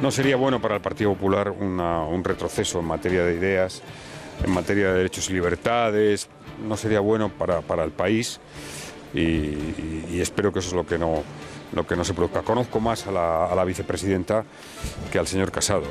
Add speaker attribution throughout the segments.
Speaker 1: No sería bueno para el Partido Popular un retroceso en materia de ideas, en materia de derechos y libertades. No sería bueno para el país y espero que eso es lo que no se produzca. Conozco más a la vicepresidenta que al señor Casado.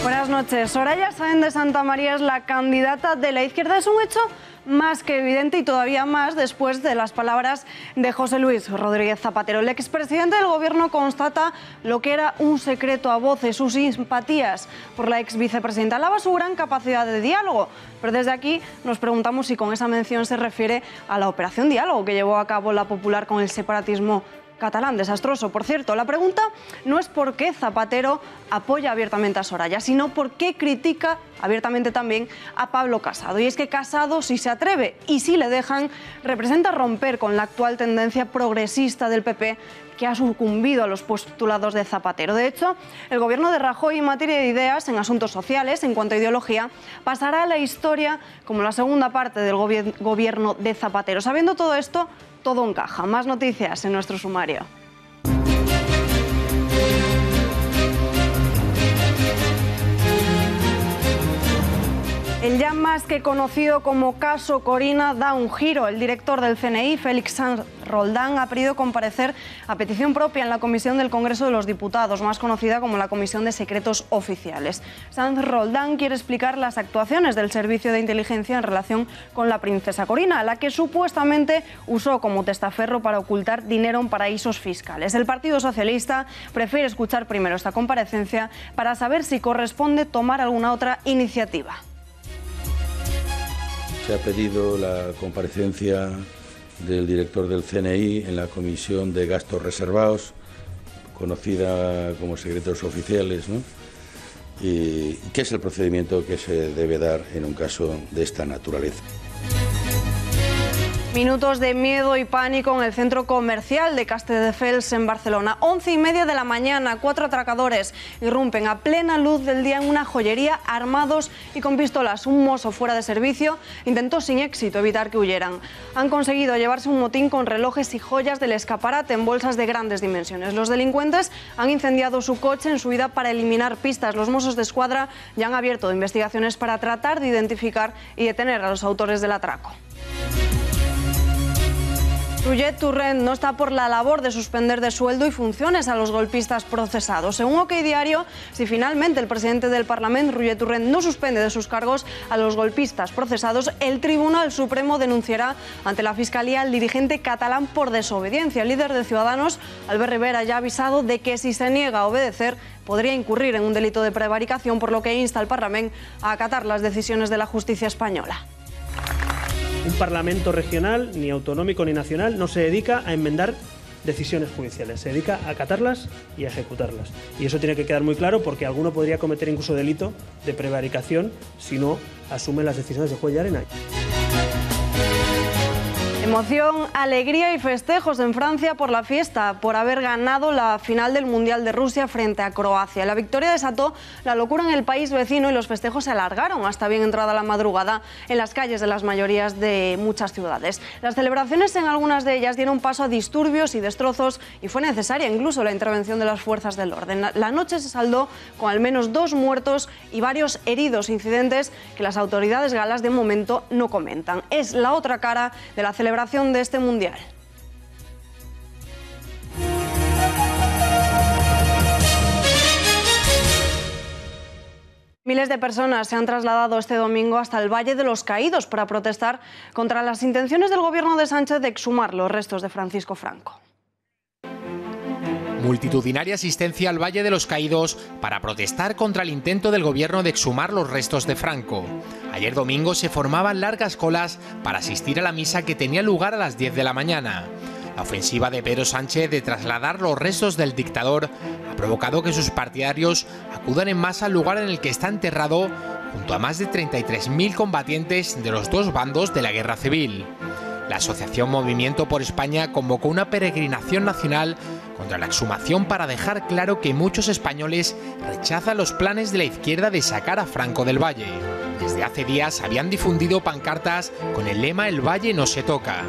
Speaker 2: Buenas noches. Soraya Sáenz de Santamaría es la candidata de la izquierda. Es un hecho más que evidente y todavía más después de las palabras de José Luis Rodríguez Zapatero. El expresidente del Gobierno constata lo que era un secreto a voces, sus simpatías por la exvicepresidenta. Alaba su gran capacidad de diálogo, pero desde aquí nos preguntamos si con esa mención se refiere a la operación diálogo que llevó a cabo la Popular con el separatismo catalán. Desastroso, por cierto. La pregunta no es por qué Zapatero apoya abiertamente a Soraya, sino por qué critica abiertamente también a Pablo Casado. Y es que Casado, si se atreve y si le dejan, representa romper con la actual tendencia progresista del PP, que ha sucumbido a los postulados de Zapatero. De hecho, el gobierno de Rajoy en materia de ideas, en asuntos sociales, en cuanto a ideología, pasará a la historia como la segunda parte del gobierno de Zapatero. Sabiendo todo esto, todo encaja. Más noticias en nuestro sumario. El ya más que conocido como caso Corina da un giro. El director del CNI, Félix Sanz Roldán, ha pedido comparecer a petición propia en la Comisión del Congreso de los Diputados, más conocida como la Comisión de Secretos Oficiales. Sanz Roldán quiere explicar las actuaciones del Servicio de Inteligencia en relación con la princesa Corina, a la que supuestamente usó como testaferro para ocultar dinero en paraísos fiscales. El Partido Socialista prefiere escuchar primero esta comparecencia para saber si corresponde tomar alguna otra iniciativa.
Speaker 3: Se ha pedido la comparecencia del director del CNI en la Comisión de Gastos Reservados, conocida como secretos oficiales, ¿no? ¿Y qué es el procedimiento que se debe dar en un caso de esta naturaleza?
Speaker 2: Minutos de miedo y pánico en el centro comercial de Castelldefels en Barcelona. 11:30 de la mañana, 4 atracadores irrumpen a plena luz del día en una joyería armados y con pistolas. Un mozo fuera de servicio intentó sin éxito evitar que huyeran. Han conseguido llevarse un motín con relojes y joyas del escaparate en bolsas de grandes dimensiones. Los delincuentes han incendiado su coche en su huida para eliminar pistas. Los Mossos de Escuadra ya han abierto investigaciones para tratar de identificar y detener a los autores del atraco. Roger Torrent no está por la labor de suspender de sueldo y funciones a los golpistas procesados. Según OK Diario, si finalmente el presidente del Parlamento, Roger Torrent, no suspende de sus cargos a los golpistas procesados, el Tribunal Supremo denunciará ante la Fiscalía al dirigente catalán por desobediencia. El líder de Ciudadanos, Albert Rivera, ya ha avisado de que si se niega a obedecer, podría incurrir en un delito de prevaricación, por lo que insta al Parlamento a acatar las decisiones de la justicia española.
Speaker 4: Un parlamento regional, ni autonómico ni nacional, no se dedica a enmendar decisiones judiciales, se dedica a acatarlas y a ejecutarlas. Y eso tiene que quedar muy claro, porque alguno podría cometer incluso delito de prevaricación si no asume las decisiones de juez Llarena.
Speaker 2: Emoción, alegría y festejos en Francia por la fiesta, por haber ganado la final del Mundial de Rusia frente a Croacia. La victoria desató la locura en el país vecino y los festejos se alargaron hasta bien entrada la madrugada en las calles de las mayorías de muchas ciudades. Las celebraciones en algunas de ellas dieron paso a disturbios y destrozos y fue necesaria incluso la intervención de las fuerzas del orden. La noche se saldó con al menos 2 muertos y varios heridos, incidentes que las autoridades galas de momento no comentan. Es la otra cara de la celebración de este mundial. Miles de personas se han trasladado este domingo hasta el Valle de los Caídos para protestar contra las intenciones del gobierno de Sánchez de exhumar los restos de Francisco Franco.
Speaker 5: Multitudinaria asistencia al Valle de los Caídos para protestar contra el intento del gobierno de exhumar los restos de Franco. Ayer domingo se formaban largas colas para asistir a la misa que tenía lugar a las 10 de la mañana. La ofensiva de Pedro Sánchez de trasladar los restos del dictador ha provocado que sus partidarios acudan en masa al lugar en el que está enterrado, junto a más de 33.000 combatientes de los dos bandos de la guerra civil. La asociación Movimiento por España convocó una peregrinación nacional contra la exhumación para dejar claro que muchos españoles rechazan los planes de la izquierda de sacar a Franco del Valle. Desde hace días habían difundido pancartas con el lema "El Valle no se toca".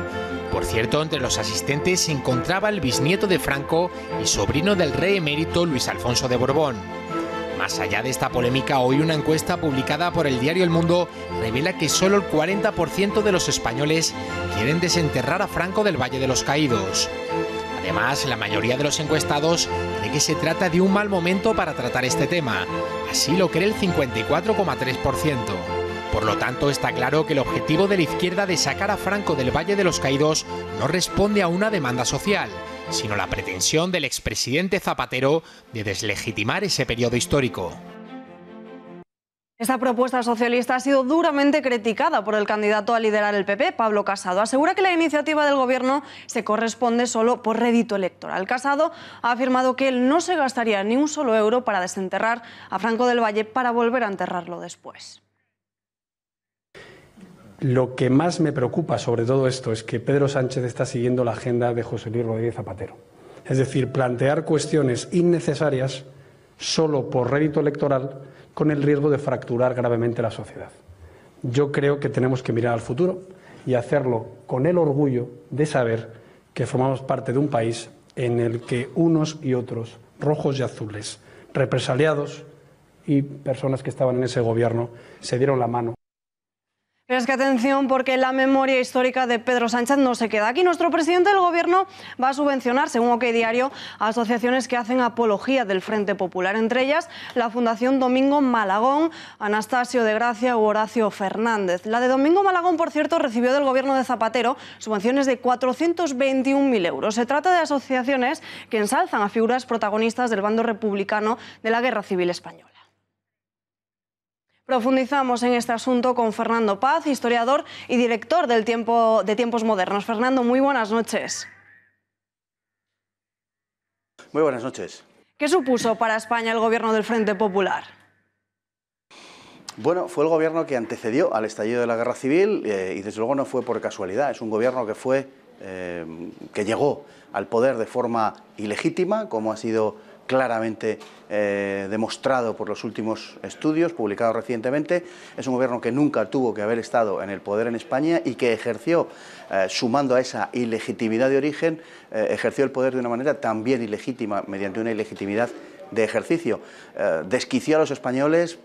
Speaker 5: Por cierto, entre los asistentes se encontraba el bisnieto de Franco y sobrino del rey emérito Luis Alfonso de Borbón. Más allá de esta polémica, hoy una encuesta publicada por el diario El Mundo revela que solo el 40% de los españoles quieren desenterrar a Franco del Valle de los Caídos. Además, la mayoría de los encuestados cree que se trata de un mal momento para tratar este tema. Así lo cree el 54,3%. Por lo tanto, está claro que el objetivo de la izquierda de sacar a Franco del Valle de los Caídos no responde a una demanda social, sino a la pretensión del expresidente Zapatero de deslegitimar ese periodo histórico.
Speaker 2: Esta propuesta socialista ha sido duramente criticada por el candidato a liderar el PP, Pablo Casado. Asegura que la iniciativa del Gobierno se corresponde solo por rédito electoral. Casado ha afirmado que él no se gastaría ni un solo euro para desenterrar a Franco del Valle para volver a enterrarlo después.
Speaker 6: Lo que más me preocupa sobre todo esto es que Pedro Sánchez está siguiendo la agenda de José Luis Rodríguez Zapatero. Es decir, plantear cuestiones innecesarias solo por rédito electoral con el riesgo de fracturar gravemente la sociedad. Yo creo que tenemos que mirar al futuro y hacerlo con el orgullo de saber que formamos parte de un país en el que unos y otros, rojos y azules, represaliados y personas que estaban en ese gobierno, se dieron la mano.
Speaker 2: Pero es que atención, porque la memoria histórica de Pedro Sánchez no se queda aquí. Nuestro presidente del Gobierno va a subvencionar, según OK Diario, a asociaciones que hacen apología del Frente Popular, entre ellas la Fundación Domingo Malagón, Anastasio de Gracia u Horacio Fernández. La de Domingo Malagón, por cierto, recibió del Gobierno de Zapatero subvenciones de 421.000 euros. Se trata de asociaciones que ensalzan a figuras protagonistas del bando republicano de la Guerra Civil Española. Profundizamos en este asunto con Fernando Paz, historiador y director de Tiempos Modernos. Fernando, muy buenas noches.
Speaker 7: Muy buenas noches.
Speaker 2: ¿Qué supuso para España el gobierno del Frente Popular?
Speaker 7: Bueno, fue el gobierno que antecedió al estallido de la Guerra Civil y desde luego no fue por casualidad. Es un gobierno que llegó al poder de forma ilegítima, como ha sido claramente demostrado por los últimos estudios publicados recientemente. Es un gobierno que nunca tuvo que haber estado en el poder en España y que ejerció, sumando a esa ilegitimidad de origen, ejerció el poder de una manera también ilegítima, mediante una ilegitimidad de ejercicio. Desquició a los españoles,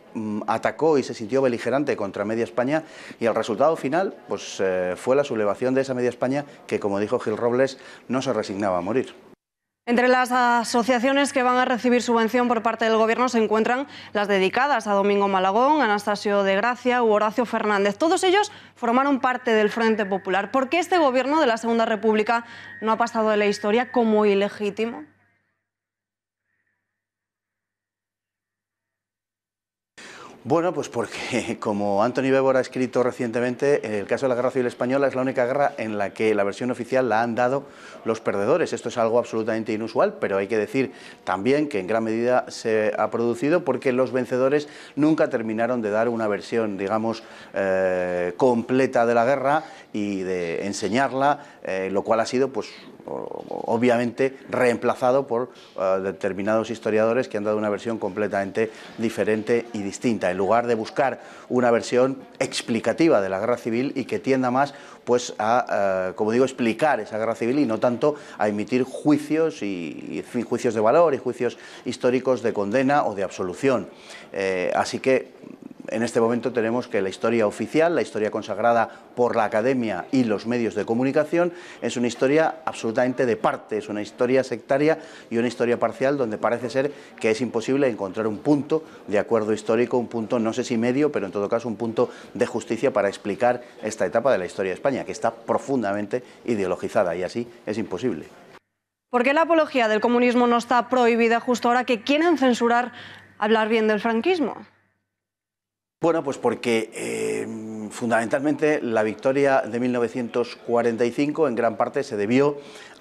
Speaker 7: atacó y se sintió beligerante contra Media España y el resultado final pues, fue la sublevación de esa Media España que, como dijo Gil Robles, no se resignaba a morir.
Speaker 2: Entre las asociaciones que van a recibir subvención por parte del Gobierno se encuentran las dedicadas a Domingo Malagón, Anastasio de Gracia u Horacio Fernández. Todos ellos formaron parte del Frente Popular. ¿Por qué este Gobierno de la Segunda República no ha pasado de la historia como ilegítimo?
Speaker 7: Bueno, pues porque, como Antoni Bévora ha escrito recientemente, el caso de la Guerra Civil Española es la única guerra en la que la versión oficial la han dado los perdedores. Esto es algo absolutamente inusual, pero hay que decir también que en gran medida se ha producido porque los vencedores nunca terminaron de dar una versión, digamos, completa de la guerra y de enseñarla, lo cual ha sido, pues, obviamente reemplazado por determinados historiadores que han dado una versión completamente diferente y distinta, en lugar de buscar una versión explicativa de la guerra civil y que tienda más pues a, como digo, explicar esa guerra civil y no tanto a emitir juicios y juicios de valor y juicios históricos de condena o de absolución. Así que en este momento tenemos que la historia oficial, la historia consagrada por la academia y los medios de comunicación, es una historia absolutamente de parte, es una historia sectaria y una historia parcial donde parece ser que es imposible encontrar un punto de acuerdo histórico, un punto, no sé si medio, pero en todo caso un punto de justicia para explicar esta etapa de la historia de España, que está profundamente ideologizada y así es imposible.
Speaker 2: ¿Por qué la apología del comunismo no está prohibida justo ahora que quieren censurar hablar bien del franquismo?
Speaker 7: Bueno, pues porque fundamentalmente la victoria de 1945 en gran parte se debió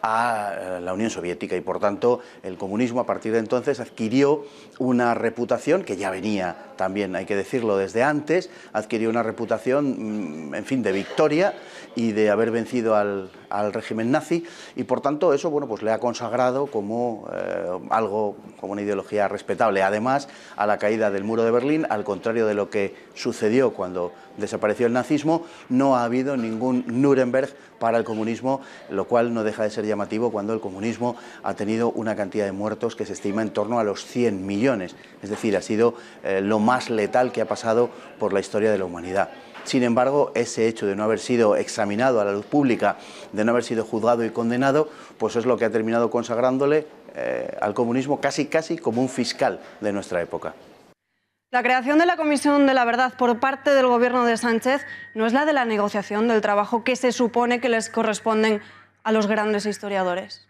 Speaker 7: a la Unión Soviética y por tanto el comunismo a partir de entonces adquirió una reputación que ya venía también, hay que decirlo, desde antes, adquirió una reputación, en fin, de victoria y de haber vencido al régimen nazi y por tanto eso, bueno, pues le ha consagrado como algo, como una ideología respetable. Además, a la caída del muro de Berlín, al contrario de lo que sucedió cuando desapareció el nazismo, no ha habido ningún Nuremberg para el comunismo, lo cual no deja de ser llamativo cuando el comunismo ha tenido una cantidad de muertos que se estima en torno a los 100 millones, es decir, ha sido lo más letal que ha pasado por la historia de la humanidad. Sin embargo, ese hecho de no haber sido examinado a la luz pública, de no haber sido juzgado y condenado, pues es lo que ha terminado consagrándole al comunismo casi como un fiscal de nuestra época.
Speaker 2: La creación de la Comisión de la Verdad por parte del gobierno de Sánchez no es la de la negociación del trabajo que se supone que les corresponden a los grandes historiadores.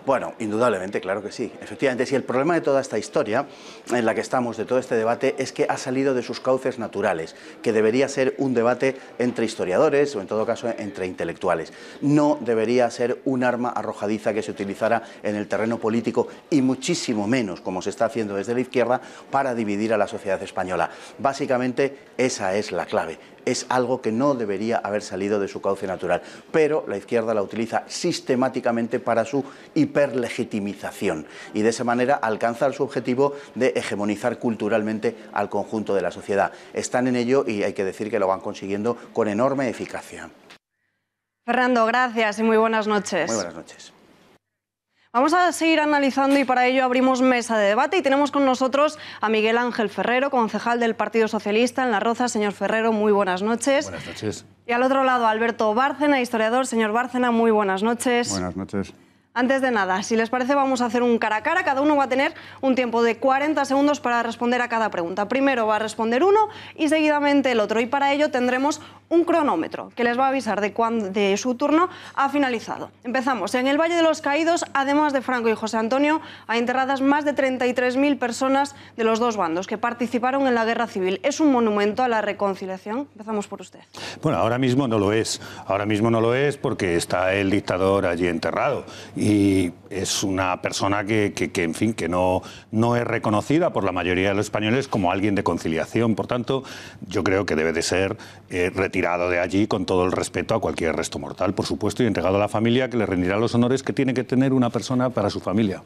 Speaker 7: Bueno, indudablemente, claro que sí. Efectivamente, si el problema de toda esta historia en la que estamos, de todo este debate, es que ha salido de sus cauces naturales, que debería ser un debate entre historiadores o, en todo caso, entre intelectuales. No debería ser un arma arrojadiza que se utilizara en el terreno político y muchísimo menos, como se está haciendo desde la izquierda, para dividir a la sociedad española. Básicamente, esa es la clave. Es algo que no debería haber salido de su cauce natural, pero la izquierda la utiliza sistemáticamente para su hiperlegitimización y de esa manera alcanzar su objetivo de hegemonizar culturalmente al conjunto de la sociedad. Están en ello y hay que decir que lo van consiguiendo con enorme eficacia.
Speaker 2: Fernando, gracias y muy buenas noches.
Speaker 7: Muy buenas noches.
Speaker 2: Vamos a seguir analizando y para ello abrimos mesa de debate y tenemos con nosotros a Miguel Ángel Ferrero, concejal del Partido Socialista en Las Rozas. Señor Ferrero, muy buenas noches.
Speaker 8: Buenas noches.
Speaker 2: Y al otro lado, Alberto Bárcena, historiador. Señor Bárcena, muy buenas noches.
Speaker 8: Buenas noches.
Speaker 2: Antes de nada, si les parece, vamos a hacer un cara a cara. Cada uno va a tener un tiempo de 40 segundos para responder a cada pregunta. Primero va a responder uno y seguidamente el otro. Y para ello tendremos un cronómetro que les va a avisar de cuándo su turno ha finalizado. Empezamos. En el Valle de los Caídos, además de Franco y José Antonio, hay enterradas más de 33.000 personas de los dos bandos que participaron en la guerra civil. ¿Es un monumento a la reconciliación? Empezamos por usted.
Speaker 8: Bueno, ahora mismo no lo es. Ahora mismo no lo es porque está el dictador allí enterrado. Y es una persona que en fin, que no es reconocida por la mayoría de los españoles como alguien de conciliación. Por tanto, yo creo que debe de ser retirado de allí con todo el respeto a cualquier resto mortal, por supuesto, y entregado a la familia, que le rendirá los honores que tiene que tener una persona para su familia.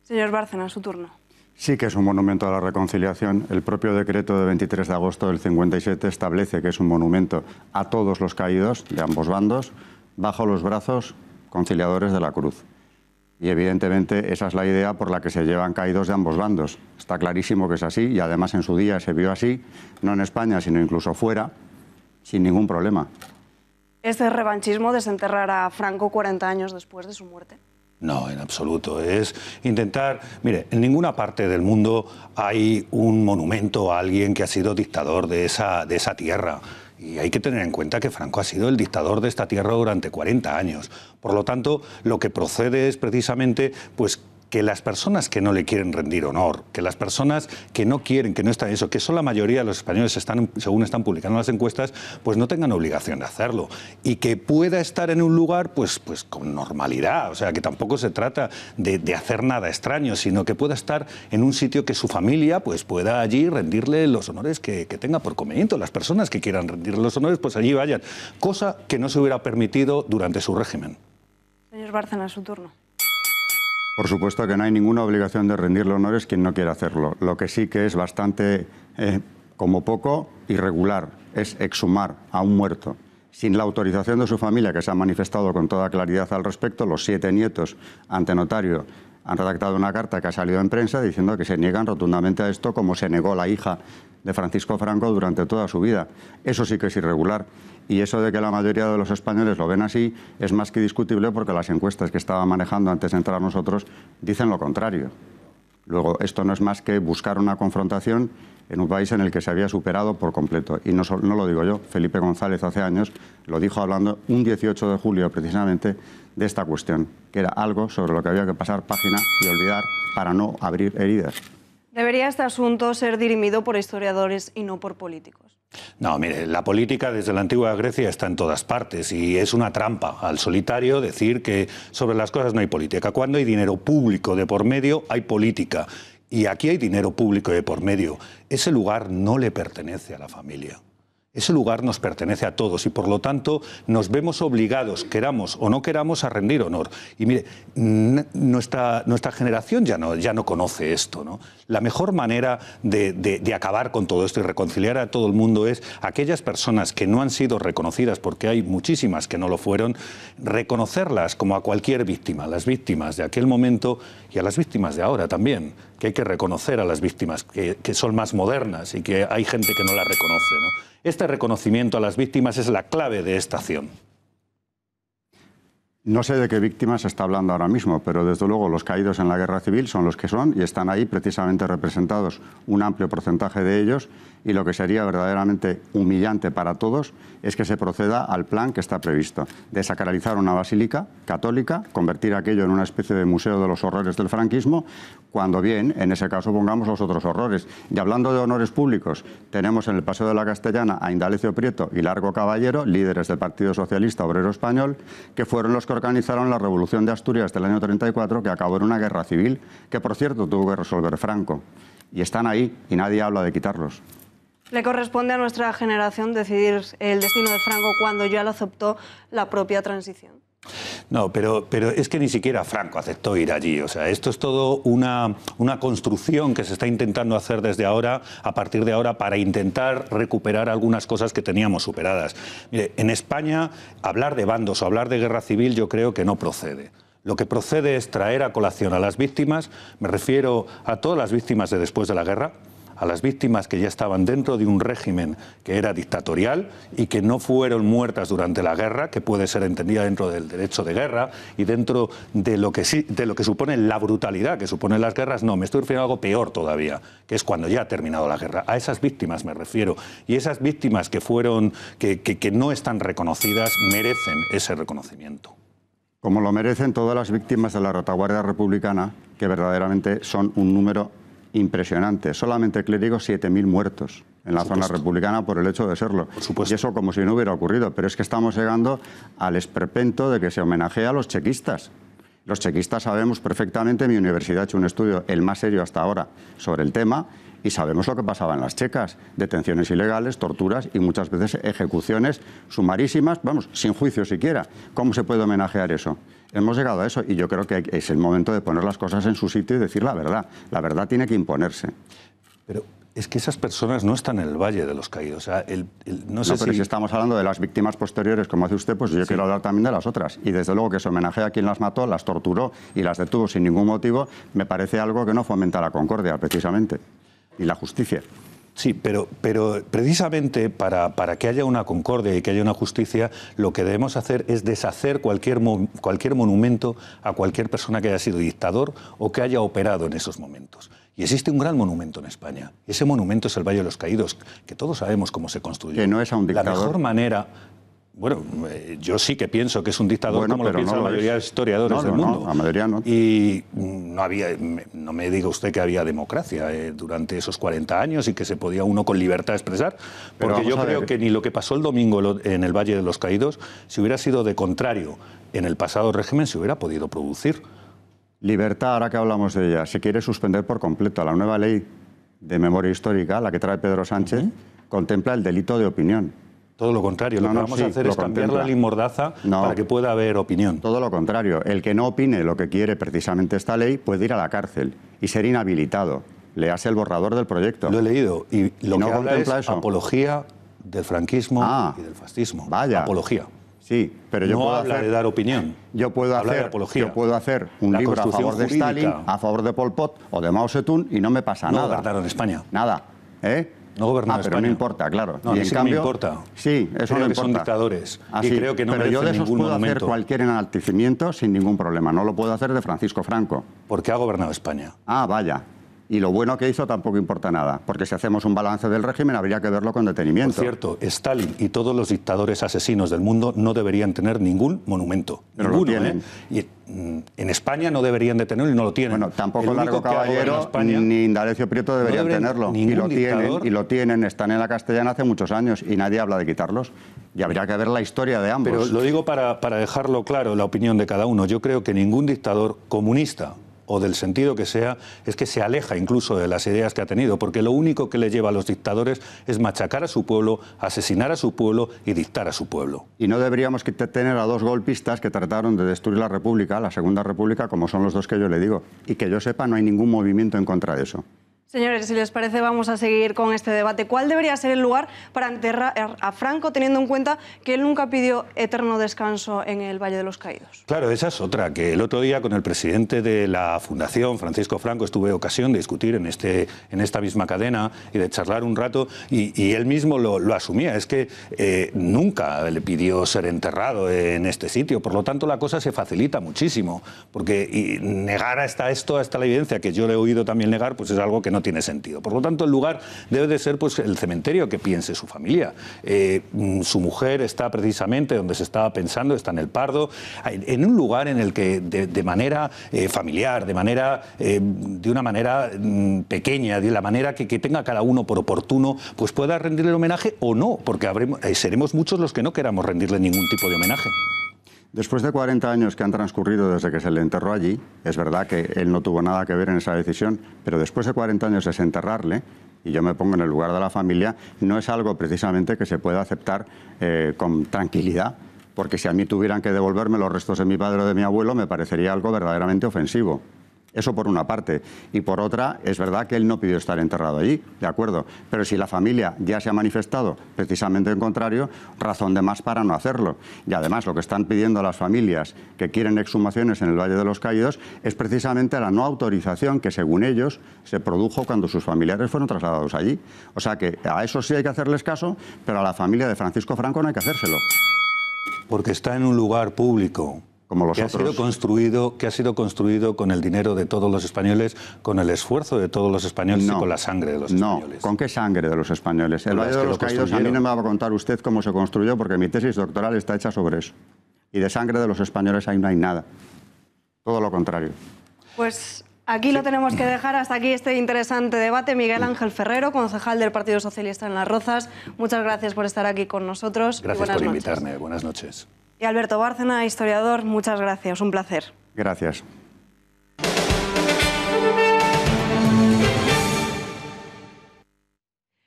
Speaker 2: Señor Bárcena, su turno.
Speaker 9: Sí que es un monumento a la reconciliación. El propio decreto de 23 de agosto del 57 establece que es un monumento a todos los caídos de ambos bandos, bajo los brazos conciliadores de la cruz. Y evidentemente esa es la idea por la que se llevan caídos de ambos bandos. Está clarísimo que es así y además en su día se vio así, no en España sino incluso fuera, sin ningún problema.
Speaker 2: ¿Es el revanchismo desenterrar a Franco 40 años después de su muerte?
Speaker 8: No, en absoluto. Es intentar... Mire, en ninguna parte del mundo hay un monumento a alguien que ha sido dictador de esa tierra. Y hay que tener en cuenta que Franco ha sido el dictador de esta tierra durante 40 años. Por lo tanto, lo que procede es precisamente pues, que las personas que no le quieren rendir honor, que las personas que no quieren, que no están en eso, que son la mayoría de los españoles, según están publicando las encuestas, pues no tengan obligación de hacerlo. Y que pueda estar en un lugar pues con normalidad. O sea, que tampoco se trata de hacer nada extraño, sino que pueda estar en un sitio que su familia pues pueda allí rendirle los honores que tenga por conveniente. Las personas que quieran rendirle los honores, pues allí vayan. Cosa que no se hubiera permitido durante su régimen.
Speaker 2: Señor Bárcena, su turno.
Speaker 9: Por supuesto que no hay ninguna obligación de rendirle honores quien no quiera hacerlo. Lo que sí que es bastante, como poco, irregular, es exhumar a un muerto sin la autorización de su familia, que se ha manifestado con toda claridad al respecto. Los 7 nietos ante notario han redactado una carta que ha salido en prensa diciendo que se niegan rotundamente a esto, como se negó la hija de Francisco Franco durante toda su vida. Eso sí que es irregular. Y eso de que la mayoría de los españoles lo ven así es más que discutible porque las encuestas que estaba manejando antes de entrar nosotros dicen lo contrario. Luego, esto no es más que buscar una confrontación en un país en el que se había superado por completo. Y no lo digo yo, Felipe González hace años lo dijo hablando un 18 de julio precisamente de esta cuestión, que era algo sobre lo que había que pasar página y olvidar para no abrir heridas.
Speaker 2: ¿Debería este asunto ser dirimido por historiadores y no por políticos?
Speaker 8: No, mire, la política desde la antigua Grecia está en todas partes y es una trampa al solitario decir que sobre las cosas no hay política. Cuando hay dinero público de por medio, hay política. Y aquí hay dinero público de por medio. Ese lugar no le pertenece a la familia. Ese lugar nos pertenece a todos y por lo tanto nos vemos obligados, queramos o no queramos, a rendir honor. Y mire, nuestra generación ya no conoce esto, ¿no? La mejor manera de acabar con todo esto y reconciliar a todo el mundo es aquellas personas que no han sido reconocidas, porque hay muchísimas que no lo fueron, reconocerlas como a cualquier víctima, las víctimas de aquel momento y a las víctimas de ahora también, que hay que reconocer a las víctimas que son más modernas y que hay gente que no las reconoce, ¿no? Este reconocimiento a las víctimas es la clave de esta acción.
Speaker 9: No sé de qué víctimas se está hablando ahora mismo, pero desde luego los caídos en la guerra civil son los que son y están ahí precisamente representados un amplio porcentaje de ellos, y lo que sería verdaderamente humillante para todos es que se proceda al plan que está previsto, de sacralizar una basílica católica, convertir aquello en una especie de museo de los horrores del franquismo, cuando bien, en ese caso, pongamos los otros horrores. Y hablando de honores públicos, tenemos en el Paseo de la Castellana a Indalecio Prieto y Largo Caballero, líderes del Partido Socialista Obrero Español, que fueron los que organizaron la Revolución de Asturias del año 34, que acabó en una guerra civil, que por cierto tuvo que resolver Franco. Y están ahí y nadie habla de quitarlos.
Speaker 2: Le corresponde a nuestra generación decidir el destino de Franco cuando ya lo aceptó la propia transición.
Speaker 8: No, pero es que ni siquiera Franco aceptó ir allí. O sea, esto es todo una construcción que se está intentando hacer desde ahora, a partir de ahora, para intentar recuperar algunas cosas que teníamos superadas. Mire, en España, hablar de bandos o hablar de guerra civil yo creo que no procede. Lo que procede es traer a colación a las víctimas, me refiero a todas las víctimas de después de la guerra, a las víctimas que ya estaban dentro de un régimen que era dictatorial y que no fueron muertas durante la guerra, que puede ser entendida dentro del derecho de guerra y dentro de lo que supone la brutalidad que suponen las guerras. No, me estoy refiriendo a algo peor todavía, que es cuando ya ha terminado la guerra. A esas víctimas me refiero. Y esas víctimas que no están reconocidas merecen ese reconocimiento.
Speaker 9: Como lo merecen todas las víctimas de la retaguardia republicana, que verdaderamente son un número impresionante. Solamente clérigos, 7.000 muertos en la zona republicana por el hecho de serlo.
Speaker 8: Por supuesto.
Speaker 9: Y eso como si no hubiera ocurrido. Pero es que estamos llegando al esperpento de que se homenajea a los chequistas. Los chequistas sabemos perfectamente, mi universidad ha hecho un estudio, el más serio hasta ahora, sobre el tema, y sabemos lo que pasaba en las checas. Detenciones ilegales, torturas y muchas veces ejecuciones sumarísimas, vamos, sin juicio siquiera. ¿Cómo se puede homenajear eso? Hemos llegado a eso y yo creo que es el momento de poner las cosas en su sitio y decir la verdad. La verdad tiene que imponerse.
Speaker 8: Pero es que esas personas no están en el Valle de los Caídos. O sea, no sé
Speaker 9: pero si estamos hablando de las víctimas posteriores, como hace usted, pues yo quiero hablar también de las otras. Y desde luego que se homenajea a quien las mató, las torturó y las detuvo sin ningún motivo, me parece algo que no fomenta la concordia, precisamente, y la justicia.
Speaker 8: Sí, pero precisamente para que haya una concordia y que haya una justicia, lo que debemos hacer es deshacer cualquier monumento a cualquier persona que haya sido dictador o que haya operado en esos momentos. Y existe un gran monumento en España. Ese monumento es el Valle de los Caídos, que todos sabemos cómo se construyó.
Speaker 9: Que no es a un dictador.
Speaker 8: La mejor manera... Bueno, yo sí que pienso que es un dictador, como lo piensa la mayoría de historiadores del mundo.
Speaker 9: No, la mayoría no.
Speaker 8: Y no me diga usted que había democracia durante esos 40 años y que se podía uno con libertad expresar, porque yo creo que ni lo que pasó el domingo en el Valle de los Caídos, si hubiera sido de contrario en el pasado régimen, se hubiera podido producir.
Speaker 9: Libertad, ahora que hablamos de ella, se quiere suspender por completo. La nueva ley de memoria histórica, la que trae Pedro Sánchez, contempla el delito de opinión.
Speaker 8: Todo lo contrario, lo que vamos a hacer es cambiar la ley Mordaza para que pueda haber opinión.
Speaker 9: Todo lo contrario, el que no opine lo que quiere precisamente esta ley puede ir a la cárcel y ser inhabilitado. Léase el borrador del proyecto.
Speaker 8: Lo he leído y lo que habla es apología del franquismo y del fascismo.
Speaker 9: Vaya.
Speaker 8: Apología.
Speaker 9: Sí, pero yo
Speaker 8: no
Speaker 9: puedo
Speaker 8: habla de dar opinión.
Speaker 9: Yo puedo hacer un libro a favor de Stalin, a favor de Pol Pot o de Mao Zedong y no me pasa nada.
Speaker 8: No gobernaron España.
Speaker 9: Nada.
Speaker 8: No gobernaron España.
Speaker 9: Pero no importa, claro.
Speaker 8: No,
Speaker 9: y en
Speaker 8: sí
Speaker 9: cambio,
Speaker 8: me importa.
Speaker 9: Sí, eso no importa.
Speaker 8: Son dictadores.
Speaker 9: Así,
Speaker 8: y creo que no
Speaker 9: pero yo de esos
Speaker 8: ningún
Speaker 9: puedo
Speaker 8: monumento.
Speaker 9: hacer cualquier enaltecimiento sin ningún problema. No lo puedo hacer de Francisco Franco.
Speaker 8: Porque ha gobernado España.
Speaker 9: Ah, vaya. Y lo bueno que hizo tampoco importa nada, porque si hacemos un balance del régimen habría que verlo con detenimiento.
Speaker 8: Por cierto, Stalin y todos los dictadores asesinos del mundo no deberían tener ningún monumento.
Speaker 9: Pero
Speaker 8: ninguno,
Speaker 9: lo tienen.
Speaker 8: Y en España no deberían de tenerlo y no lo tienen.
Speaker 9: Bueno, tampoco Largo Caballero ni Indalecio Prieto deberían tenerlo. Y lo tienen, están en la Castellana hace muchos años y nadie habla de quitarlos. Y habría que ver la historia de ambos.
Speaker 8: Pero lo digo para dejarlo claro, la opinión de cada uno. Yo creo que ningún dictador comunista o del sentido que sea, es que se aleja incluso de las ideas que ha tenido, porque lo único que le lleva a los dictadores es machacar a su pueblo, asesinar a su pueblo y dictar a su pueblo.
Speaker 9: Y no deberíamos tener a dos golpistas que trataron de destruir la República, la Segunda República, como son los dos que yo le digo. Y que yo sepa, no hay ningún movimiento en contra de eso.
Speaker 2: Señores, si les parece, vamos a seguir con este debate. ¿Cuál debería ser el lugar para enterrar a Franco, teniendo en cuenta que él nunca pidió eterno descanso en el Valle de los Caídos?
Speaker 8: Claro, esa es otra, que el otro día con el presidente de la Fundación, Francisco Franco, tuve ocasión de discutir en esta misma cadena y de charlar un rato, y él mismo lo asumía. Es que nunca le pidió ser enterrado en este sitio, por lo tanto la cosa se facilita muchísimo, porque negar hasta la evidencia, que yo le he oído también negar, pues es algo que no tiene sentido. Por lo tanto, el lugar debe de ser pues el cementerio que piense su familia. Su mujer está precisamente donde se estaba pensando, está en el Pardo, en un lugar en el que de manera familiar, de una manera pequeña, de la manera que tenga cada uno por oportuno, pues pueda rendirle el homenaje o no, porque seremos muchos los que no queramos rendirle ningún tipo de homenaje.
Speaker 9: Después de 40 años que han transcurrido desde que se le enterró allí, es verdad que él no tuvo nada que ver en esa decisión, pero después de 40 años de desenterrarle, y yo me pongo en el lugar de la familia, no es algo precisamente que se pueda aceptar con tranquilidad, porque si a mí tuvieran que devolverme los restos de mi padre o de mi abuelo, me parecería algo verdaderamente ofensivo. Eso por una parte. Y por otra, es verdad que él no pidió estar enterrado allí, de acuerdo. Pero si la familia ya se ha manifestado precisamente en contrario, razón de más para no hacerlo. Y además lo que están pidiendo las familias que quieren exhumaciones en el Valle de los Caídos es precisamente la no autorización que, según ellos, se produjo cuando sus familiares fueron trasladados allí. O sea que a eso sí hay que hacerles caso, pero a la familia de Francisco Franco no hay que hacérselo.
Speaker 8: Porque está en un lugar público.
Speaker 9: Como los
Speaker 8: que
Speaker 9: otros.
Speaker 8: ha sido construido con el dinero de todos los españoles, con el esfuerzo de todos los españoles y con la sangre de los españoles.
Speaker 9: No, ¿con qué sangre de los españoles? El Valle de los Caídos, a mí no me va a contar usted cómo se construyó, porque mi tesis doctoral está hecha sobre eso. Y de sangre de los españoles ahí no hay nada. Todo lo contrario.
Speaker 2: Pues aquí lo tenemos que dejar. Hasta aquí este interesante debate. Miguel Ángel Ferrero, concejal del Partido Socialista en Las Rozas. Muchas gracias por estar aquí con nosotros.
Speaker 8: Gracias por invitarme. Buenas noches.
Speaker 2: Y Alberto Bárcena, historiador, muchas gracias. Un placer.
Speaker 9: Gracias.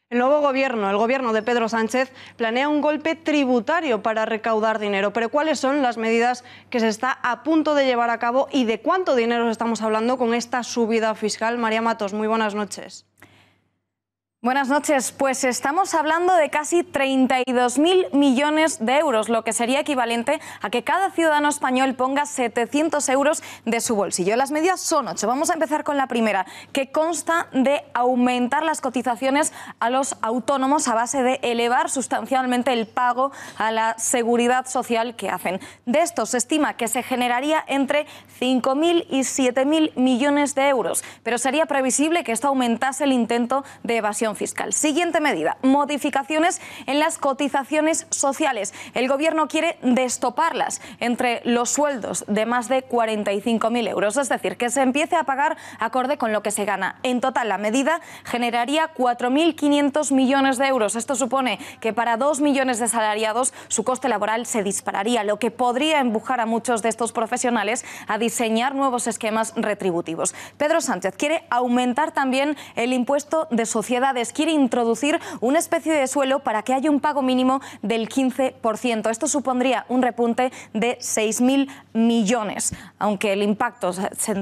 Speaker 2: El nuevo gobierno, el gobierno de Pedro Sánchez, planea un golpe tributario para recaudar dinero. Pero ¿cuáles son las medidas que se está a punto de llevar a cabo y de cuánto dinero estamos hablando con esta subida fiscal? María Matos, muy buenas noches.
Speaker 10: Buenas noches. Pues estamos hablando de casi 32.000 millones de euros, lo que sería equivalente a que cada ciudadano español ponga 700 euros de su bolsillo. Las medidas son 8. Vamos a empezar con la primera, que consta de aumentar las cotizaciones a los autónomos a base de elevar sustancialmente el pago a la seguridad social que hacen. De esto se estima que se generaría entre 5.000 y 7.000 millones de euros, pero sería previsible que esto aumentase el intento de evasión fiscal. Siguiente medida, modificaciones en las cotizaciones sociales. El gobierno quiere destoparlas entre los sueldos de más de 45.000 euros, es decir, que se empiece a pagar acorde con lo que se gana. En total, la medida generaría 4.500 millones de euros. Esto supone que para 2 millones de asalariados su coste laboral se dispararía, lo que podría empujar a muchos de estos profesionales a diseñar nuevos esquemas retributivos. Pedro Sánchez quiere aumentar también el impuesto de sociedades, quiere introducir una especie de suelo para que haya un pago mínimo del 15%. Esto supondría un repunte de 6.000 millones, aunque el impacto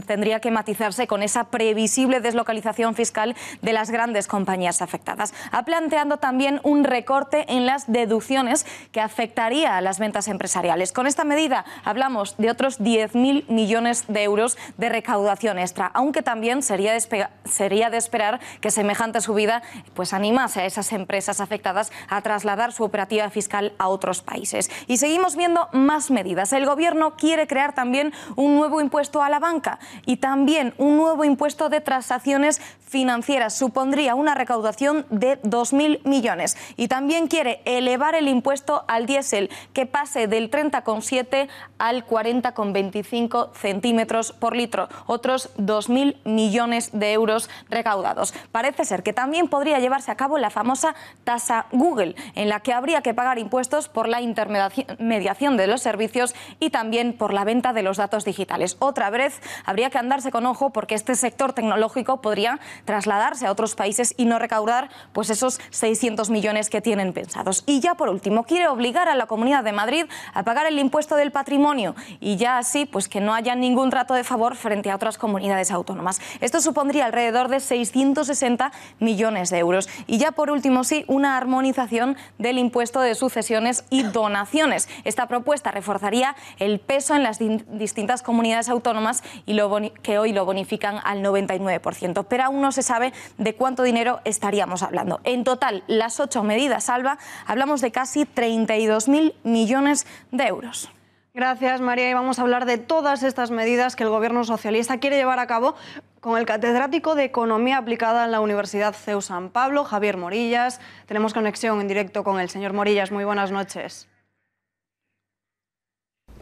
Speaker 10: tendría que matizarse con esa previsible deslocalización fiscal de las grandes compañías afectadas. Ha planteado también un recorte en las deducciones que afectaría a las ventas empresariales. Con esta medida hablamos de otros 10.000 millones de euros de recaudación extra, aunque también sería de esperar que semejante subida pues animase a esas empresas afectadas a trasladar su operativa fiscal a otros países. Y seguimos viendo más medidas. El Gobierno quiere crear también un nuevo impuesto a la banca y también un nuevo impuesto de transacciones financieras. Supondría una recaudación de 2.000 millones. Y también quiere elevar el impuesto al diésel, que pase del 30,7 al 40,25 centímetros por litro. Otros 2.000 millones de euros recaudados. Parece ser que también podría llevarse a cabo la famosa tasa Google, en la que habría que pagar impuestos por la intermediación de los servicios y también por la venta de los datos digitales. Otra vez habría que andarse con ojo porque este sector tecnológico podría trasladarse a otros países y no recaudar pues esos 600 millones que tienen pensados. Y ya por último, quiere obligar a la Comunidad de Madrid a pagar el impuesto del patrimonio y ya así pues que no haya ningún trato de favor frente a otras comunidades autónomas. Esto supondría alrededor de 660 millones de euros. Y ya por último, sí, una armonización del impuesto de sucesiones y donaciones. Esta propuesta reforzaría el peso en las distintas comunidades autónomas y que hoy lo bonifican al 99%. Pero aún no se sabe de cuánto dinero estaríamos hablando. En total, las 8 medidas, Alba, hablamos de casi 32.000 millones de euros.
Speaker 2: Gracias, María. Y vamos a hablar de todas estas medidas que el Gobierno socialista quiere llevar a cabo con el catedrático de Economía Aplicada en la Universidad CEU San Pablo, Javier Morillas. Tenemos conexión en directo con el señor Morillas. Muy buenas noches.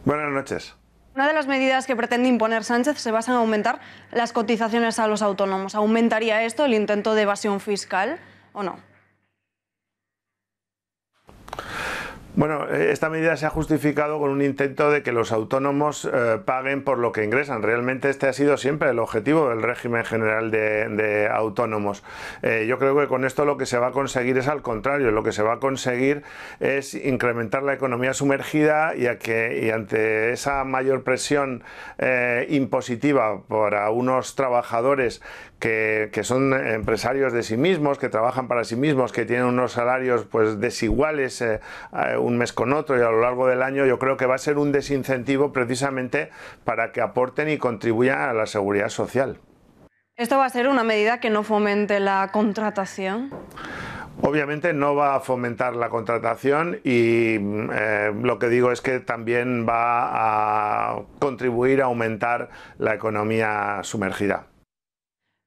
Speaker 11: Buenas noches.
Speaker 2: Una de las medidas que pretende imponer Sánchez se basa en aumentar las cotizaciones a los autónomos. ¿Aumentaría esto el intento de evasión fiscal o no?
Speaker 11: Bueno, esta medida se ha justificado con un intento de que los autónomos paguen por lo que ingresan. Realmente este ha sido siempre el objetivo del régimen general de autónomos. Yo creo que con esto lo que se va a conseguir es al contrario. Lo que se va a conseguir es incrementar la economía sumergida y ante esa mayor presión impositiva para unos trabajadores que son empresarios de sí mismos, que trabajan para sí mismos, que tienen unos salarios pues desiguales un mes con otro y a lo largo del año, yo creo que va a ser un desincentivo precisamente para que aporten y contribuyan a la seguridad social.
Speaker 2: ¿Esto va a ser una medida que no fomente la contratación?
Speaker 11: Obviamente no va a fomentar la contratación y lo que digo es que también va a contribuir a aumentar la economía sumergida.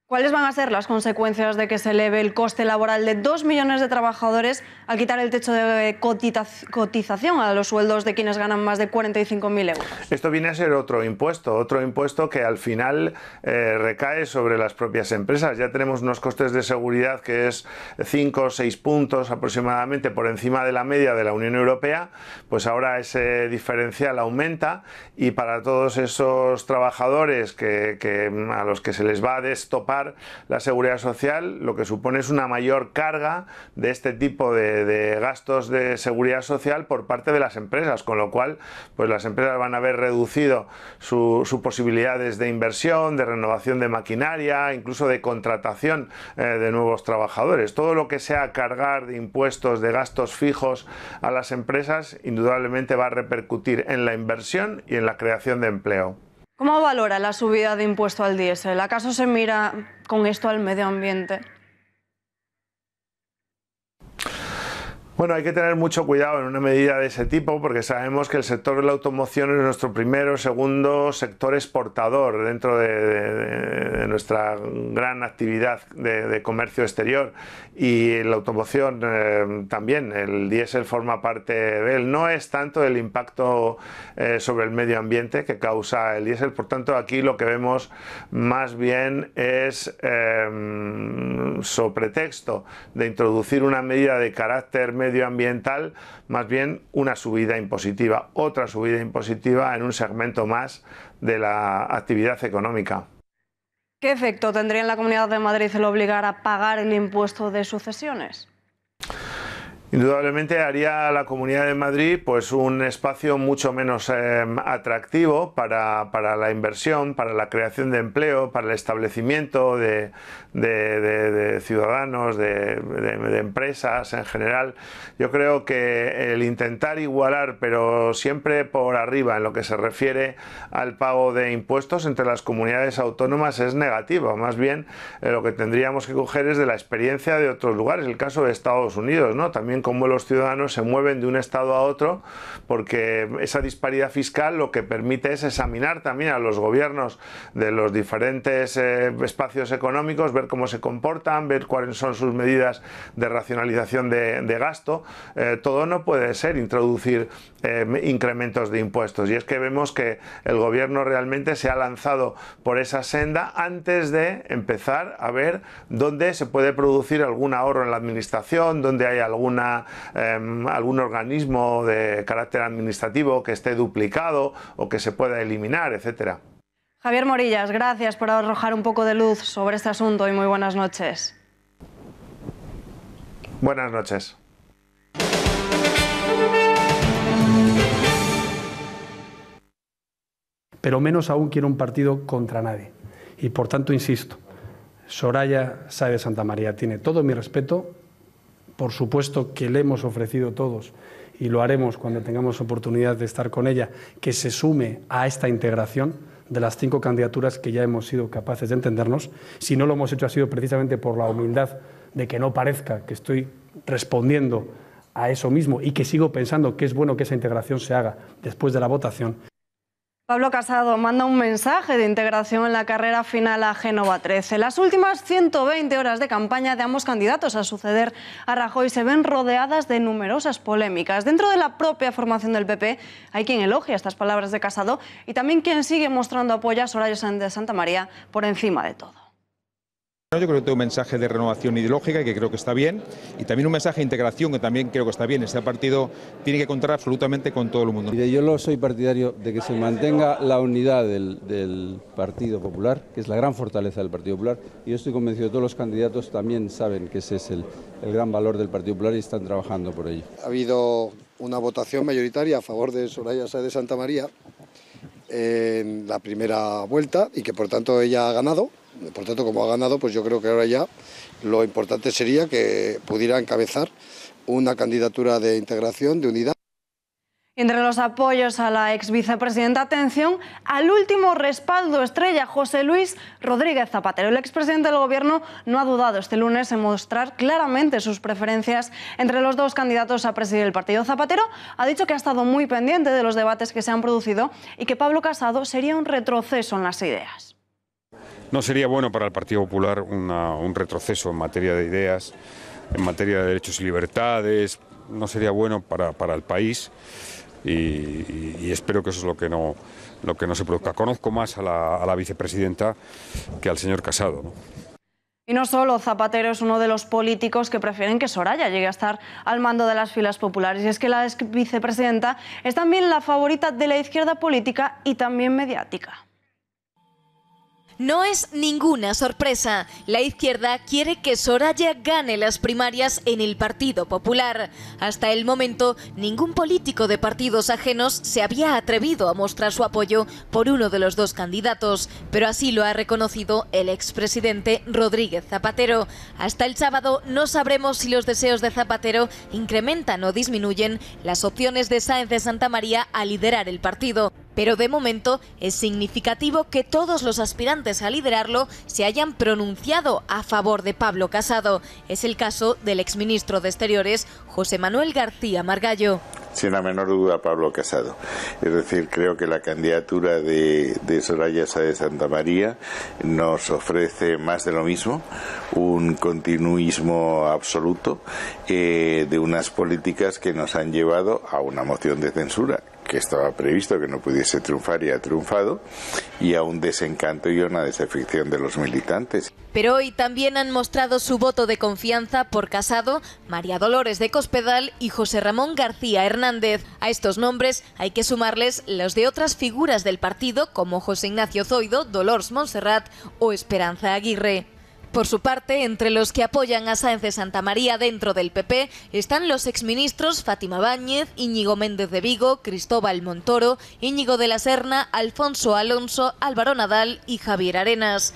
Speaker 2: ¿Cuáles van a ser las consecuencias de que se eleve el coste laboral de 2 millones de trabajadores al quitar el techo de cotización a los sueldos de quienes ganan más de 45.000 euros?
Speaker 11: Esto viene a ser otro impuesto que al final recae sobre las propias empresas. Ya tenemos unos costes de seguridad que es 5 o 6 puntos aproximadamente por encima de la media de la Unión Europea, pues ahora ese diferencial aumenta y para todos esos trabajadores a los que se les va a destopar la seguridad social, lo que supone es una mayor carga de este tipo de gastos de seguridad social por parte de las empresas, con lo cual pues las empresas van a haber reducido sus posibilidades de inversión, de renovación de maquinaria, incluso de contratación de nuevos trabajadores. Todo lo que sea cargar de impuestos, de gastos fijos a las empresas, indudablemente va a repercutir en la inversión y en la creación de empleo.
Speaker 2: ¿Cómo valora la subida de impuesto al diésel? ¿Acaso se mira con esto al medio ambiente?
Speaker 11: Bueno, hay que tener mucho cuidado en una medida de ese tipo porque sabemos que el sector de la automoción es nuestro primero o segundo sector exportador dentro de nuestra gran actividad de comercio exterior y la automoción también, el diésel forma parte de él. No es tanto el impacto sobre el medio ambiente que causa el diésel, por tanto aquí lo que vemos más bien es sobre pretexto de introducir una medida de carácter medioambiental, más bien una subida impositiva, otra subida impositiva en un segmento más de la actividad económica.
Speaker 2: ¿Qué efecto tendría en la Comunidad de Madrid el obligar a pagar el impuesto de sucesiones?
Speaker 11: Indudablemente haría a la Comunidad de Madrid pues un espacio mucho menos atractivo para la inversión, para la creación de empleo, para el establecimiento de ciudadanos, de empresas en general. Yo creo que el intentar igualar, pero siempre por arriba en lo que se refiere al pago de impuestos entre las comunidades autónomas es negativo. Más bien lo que tendríamos que coger es de la experiencia de otros lugares, el caso de Estados Unidos, ¿no? También cómo los ciudadanos se mueven de un estado a otro, porque esa disparidad fiscal lo que permite es examinar también a los gobiernos de los diferentes espacios económicos, ver cómo se comportan, ver cuáles son sus medidas de racionalización de gasto. Todo no puede ser introducir incrementos de impuestos, y es que vemos que el gobierno realmente se ha lanzado por esa senda antes de empezar a ver dónde se puede producir algún ahorro en la administración, dónde hay algún organismo de carácter administrativo que esté duplicado o que se pueda eliminar, etcétera.
Speaker 2: Javier Morillas, gracias por arrojar un poco de luz sobre este asunto y muy buenas noches.
Speaker 11: Buenas noches.
Speaker 6: Pero menos aún quiero un partido contra nadie. Y por tanto, insisto, Soraya Sáez de Santamaría tiene todo mi respeto. Por supuesto que le hemos ofrecido todos, y lo haremos cuando tengamos oportunidad de estar con ella, que se sume a esta integración de las 5 candidaturas que ya hemos sido capaces de entendernos. Si no lo hemos hecho ha sido precisamente por la humildad de que no parezca que estoy respondiendo a eso mismo y que sigo pensando que es bueno que esa integración se haga después de la votación.
Speaker 2: Pablo Casado manda un mensaje de integración en la carrera final a Génova 13. Las últimas 120 horas de campaña de ambos candidatos a suceder a Rajoy se ven rodeadas de numerosas polémicas. Dentro de la propia formación del PP hay quien elogia estas palabras de Casado y también quien sigue mostrando apoyo a Soraya Sáez de Santamaría por encima de todo.
Speaker 12: Yo creo que tengo un mensaje de renovación ideológica y que creo que está bien, y también un mensaje de integración que también creo que está bien. Este partido tiene que contar absolutamente con todo el mundo.
Speaker 13: Yo no soy partidario de que se mantenga la unidad del Partido Popular, que es la gran fortaleza del Partido Popular, y yo estoy convencido que todos los candidatos también saben que ese es el gran valor del Partido Popular y están trabajando por ello.
Speaker 14: Ha habido una votación mayoritaria a favor de Soraya Sáez de Santamaría en la primera vuelta y que por tanto ella ha ganado. Por tanto, como ha ganado, pues yo creo que ahora ya lo importante sería que pudiera encabezar una candidatura de integración, de unidad.
Speaker 2: Entre los apoyos a la ex vicepresidenta, atención al último respaldo estrella, José Luis Rodríguez Zapatero. El expresidente del Gobierno no ha dudado este lunes en mostrar claramente sus preferencias entre los dos candidatos a presidir el partido. Zapatero ha dicho que ha estado muy pendiente de los debates que se han producido y que Pablo Casado sería un retroceso en las ideas.
Speaker 1: No sería bueno para el Partido Popular un retroceso en materia de ideas, en materia de derechos y libertades. No sería bueno para el país y espero que eso es lo que no se produzca. Conozco más a la vicepresidenta que al señor Casado, ¿no?
Speaker 2: Y no solo Zapatero es uno de los políticos que prefieren que Soraya llegue a estar al mando de las filas populares. Y es que la ex vicepresidenta es también la favorita de la izquierda política y también mediática.
Speaker 15: No es ninguna sorpresa. La izquierda quiere que Soraya gane las primarias en el Partido Popular. Hasta el momento, ningún político de partidos ajenos se había atrevido a mostrar su apoyo por uno de los dos candidatos, pero así lo ha reconocido el expresidente Rodríguez Zapatero. Hasta el sábado no sabremos si los deseos de Zapatero incrementan o disminuyen las opciones de Sáenz de Santamaría a liderar el partido. Pero de momento es significativo que todos los aspirantes a liderarlo se hayan pronunciado a favor de Pablo Casado. Es el caso del exministro de Exteriores, José Manuel García Margallo.
Speaker 16: Sin la menor duda, Pablo Casado. Es decir, creo que la candidatura de Soraya Sáez de Santamaría nos ofrece más de lo mismo, un continuismo absoluto de unas políticas que nos han llevado a una moción de censura que estaba previsto que no pudiese triunfar y ha triunfado, y a un desencanto y a una desafección de los militantes.
Speaker 15: Pero hoy también han mostrado su voto de confianza por Casado, María Dolores de Cospedal y José Ramón García Hernández. A estos nombres hay que sumarles los de otras figuras del partido como José Ignacio Zoido, Dolors Montserrat o Esperanza Aguirre. Por su parte, entre los que apoyan a Sáenz de Santamaría dentro del PP están los exministros Fátima Báñez, Íñigo Méndez de Vigo, Cristóbal Montoro, Íñigo de la Serna, Alfonso Alonso, Álvaro Nadal y Javier Arenas.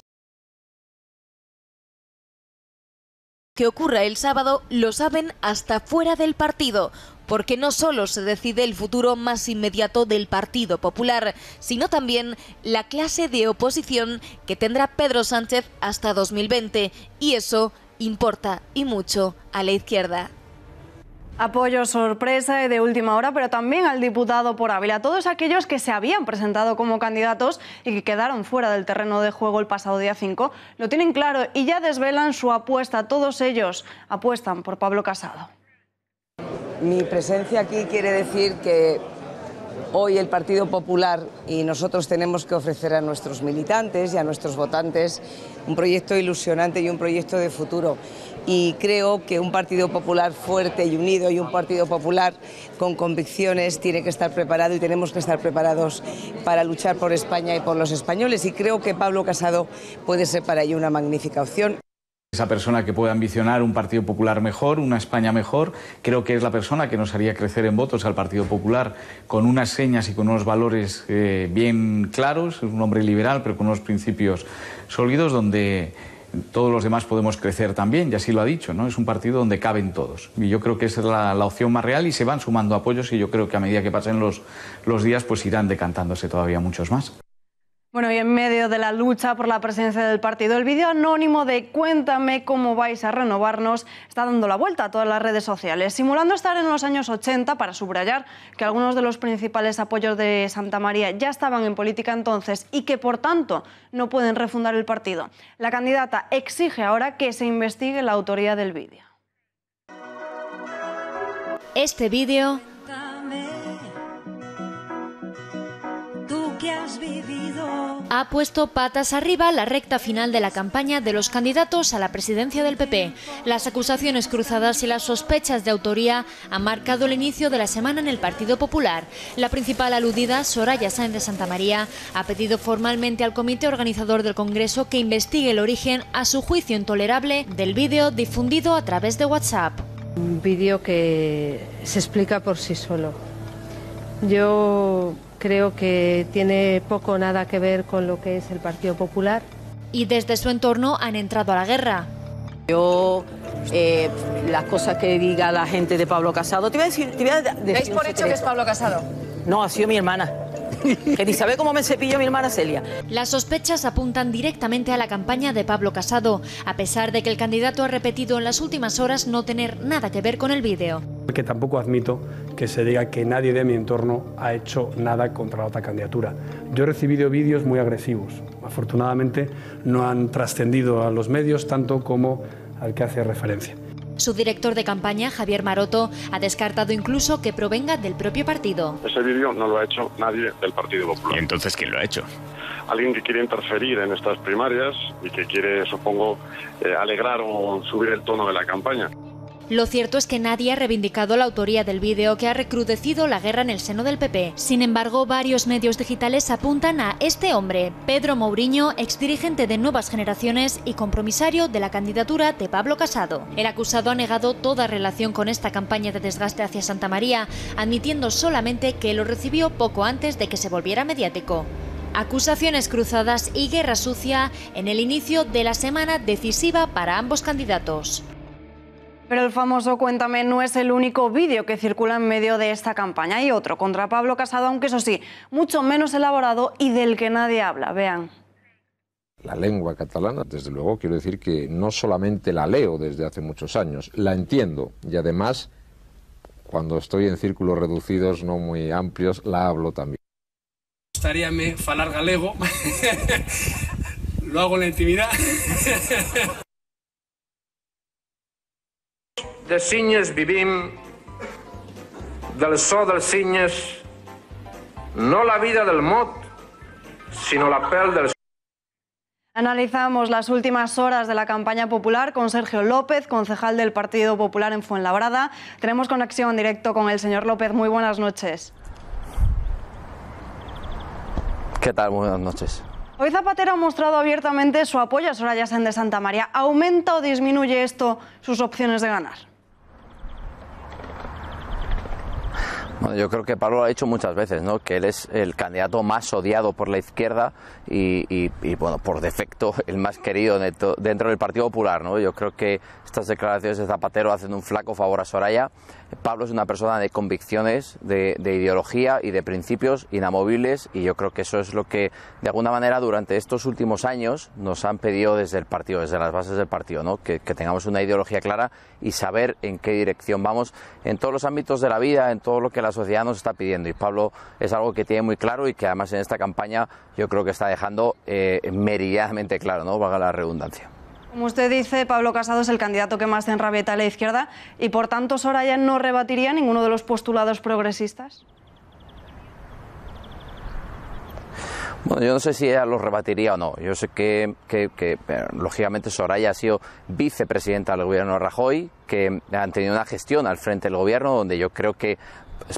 Speaker 15: Que ocurra el sábado lo saben hasta fuera del partido, porque no solo se decide el futuro más inmediato del Partido Popular, sino también la clase de oposición que tendrá Pedro Sánchez hasta 2020, y eso importa y mucho a la izquierda.
Speaker 2: Apoyo sorpresa y de última hora, pero también al diputado por Ávila. Todos aquellos que se habían presentado como candidatos y que quedaron fuera del terreno de juego el pasado día 5, lo tienen claro y ya desvelan su apuesta. Todos ellos apuestan por Pablo Casado.
Speaker 17: Mi presencia aquí quiere decir que hoy el Partido Popular y nosotros tenemos que ofrecer a nuestros militantes y a nuestros votantes un proyecto ilusionante y un proyecto de futuro. Y creo que un Partido Popular fuerte y unido y un Partido Popular con convicciones tiene que estar preparado y tenemos que estar preparados para luchar por España y por los españoles. Y creo que Pablo Casado puede ser para ello una magnífica opción.
Speaker 18: Esa persona que puede ambicionar un Partido Popular mejor, una España mejor, creo que es la persona que nos haría crecer en votos al Partido Popular con unas señas y con unos valores bien claros. Es un hombre liberal, pero con unos principios sólidos donde todos los demás podemos crecer también, y así lo ha dicho, ¿no? Es un partido donde caben todos. Y yo creo que esa es la opción más real y se van sumando apoyos y yo creo que a medida que pasen los días pues irán decantándose todavía muchos más.
Speaker 2: Bueno, y en medio de la lucha por la presidencia del partido, el vídeo anónimo de Cuéntame cómo vais a renovarnos está dando la vuelta a todas las redes sociales, simulando estar en los años 80 para subrayar que algunos de los principales apoyos de Santamaría ya estaban en política entonces y que, por tanto, no pueden refundar el partido. La candidata exige ahora que se investigue la autoría del vídeo.
Speaker 15: Este vídeo ha puesto patas arriba la recta final de la campaña de los candidatos a la presidencia del PP. Las acusaciones cruzadas y las sospechas de autoría han marcado el inicio de la semana en el Partido Popular. La principal aludida, Soraya Sáenz de Santamaría, ha pedido formalmente al comité organizador del Congreso que investigue el origen, a su juicio intolerable, del vídeo difundido a través de WhatsApp.
Speaker 19: Un vídeo que se explica por sí solo. Yo creo que tiene poco o nada que ver con lo que es el Partido Popular.
Speaker 15: Y desde su entorno han entrado a la guerra.
Speaker 20: Yo, las cosas que diga la gente de Pablo Casado, te voy a decir
Speaker 21: ¿Dais por hecho que es Pablo Casado?
Speaker 20: No, ha sido mi hermana. Que ni sabe cómo me cepillo mi hermana Celia.
Speaker 15: Las sospechas apuntan directamente a la campaña de Pablo Casado, a pesar de que el candidato ha repetido en las últimas horas no tener nada que ver con el vídeo.
Speaker 6: Que tampoco admito que se diga que nadie de mi entorno ha hecho nada contra la otra candidatura. Yo he recibido vídeos muy agresivos. Afortunadamente no han trascendido a los medios tanto como al que hace referencia.
Speaker 15: Su director de campaña, Javier Maroto, ha descartado incluso que provenga del propio partido.
Speaker 22: Ese vídeo no lo ha hecho nadie del Partido Popular.
Speaker 23: ¿Y entonces quién lo ha hecho?
Speaker 22: Alguien que quiere interferir en estas primarias y que quiere, supongo, alegrar o subir el tono de la campaña.
Speaker 15: Lo cierto es que nadie ha reivindicado la autoría del vídeo, que ha recrudecido la guerra en el seno del PP. Sin embargo, varios medios digitales apuntan a este hombre, Pedro Mouriño, exdirigente de Nuevas Generaciones y compromisario de la candidatura de Pablo Casado. El acusado ha negado toda relación con esta campaña de desgaste hacia Santamaría, admitiendo solamente que lo recibió poco antes de que se volviera mediático. Acusaciones cruzadas y guerra sucia en el inicio de la semana decisiva para ambos candidatos.
Speaker 2: Pero el famoso Cuéntame no es el único vídeo que circula en medio de esta campaña. Hay otro contra Pablo Casado, aunque eso sí, mucho menos elaborado y del que nadie habla. Vean.
Speaker 24: La lengua catalana, desde luego, quiero decir que no solamente la leo desde hace muchos años, la entiendo y además, cuando estoy en círculos reducidos, no muy amplios, la hablo también.
Speaker 25: Gustaríame falar galego, lo hago en la intimidad.
Speaker 26: De Sinyes vivim, del so dels Sinyes, no la vida del mot, sino la pel del...
Speaker 2: Analizamos las últimas horas de la campaña popular con Sergio López, concejal del Partido Popular en Fuenlabrada. Tenemos conexión en directo con el señor López. Muy buenas noches.
Speaker 27: ¿Qué tal? Buenas noches.
Speaker 2: Hoy Zapatero ha mostrado abiertamente su apoyo a Soraya Sáenz de Santamaría. ¿Aumenta o disminuye esto sus opciones de ganar?
Speaker 3: Bueno, yo creo que Pablo lo ha dicho muchas veces, ¿no? Que él es el candidato más odiado por la izquierda y bueno, por defecto el más querido dentro del Partido Popular, ¿no? Yo creo que estas declaraciones de Zapatero hacen un flaco favor a Soraya. Pablo es una persona de convicciones, de ideología y de principios inamovibles, y yo creo que eso es lo que de alguna manera durante estos últimos años nos han pedido desde el partido, desde las bases del partido, ¿no? Que tengamos una ideología clara y saber en qué dirección vamos en todos los ámbitos de la vida, en todo lo que la sociedad nos está pidiendo, y Pablo es algo que tiene muy claro y que además en esta campaña yo creo que está dejando meridianamente claro, ¿no? Valga la redundancia.
Speaker 2: Como usted dice, Pablo Casado es el candidato que más enrabieta a la izquierda y por tanto Soraya no rebatiría ninguno de los postulados progresistas.
Speaker 3: Bueno, yo no sé si ella los rebatiría o no. Yo sé que lógicamente Soraya ha sido vicepresidenta del gobierno de Rajoy, que han tenido una gestión al frente del gobierno donde yo creo que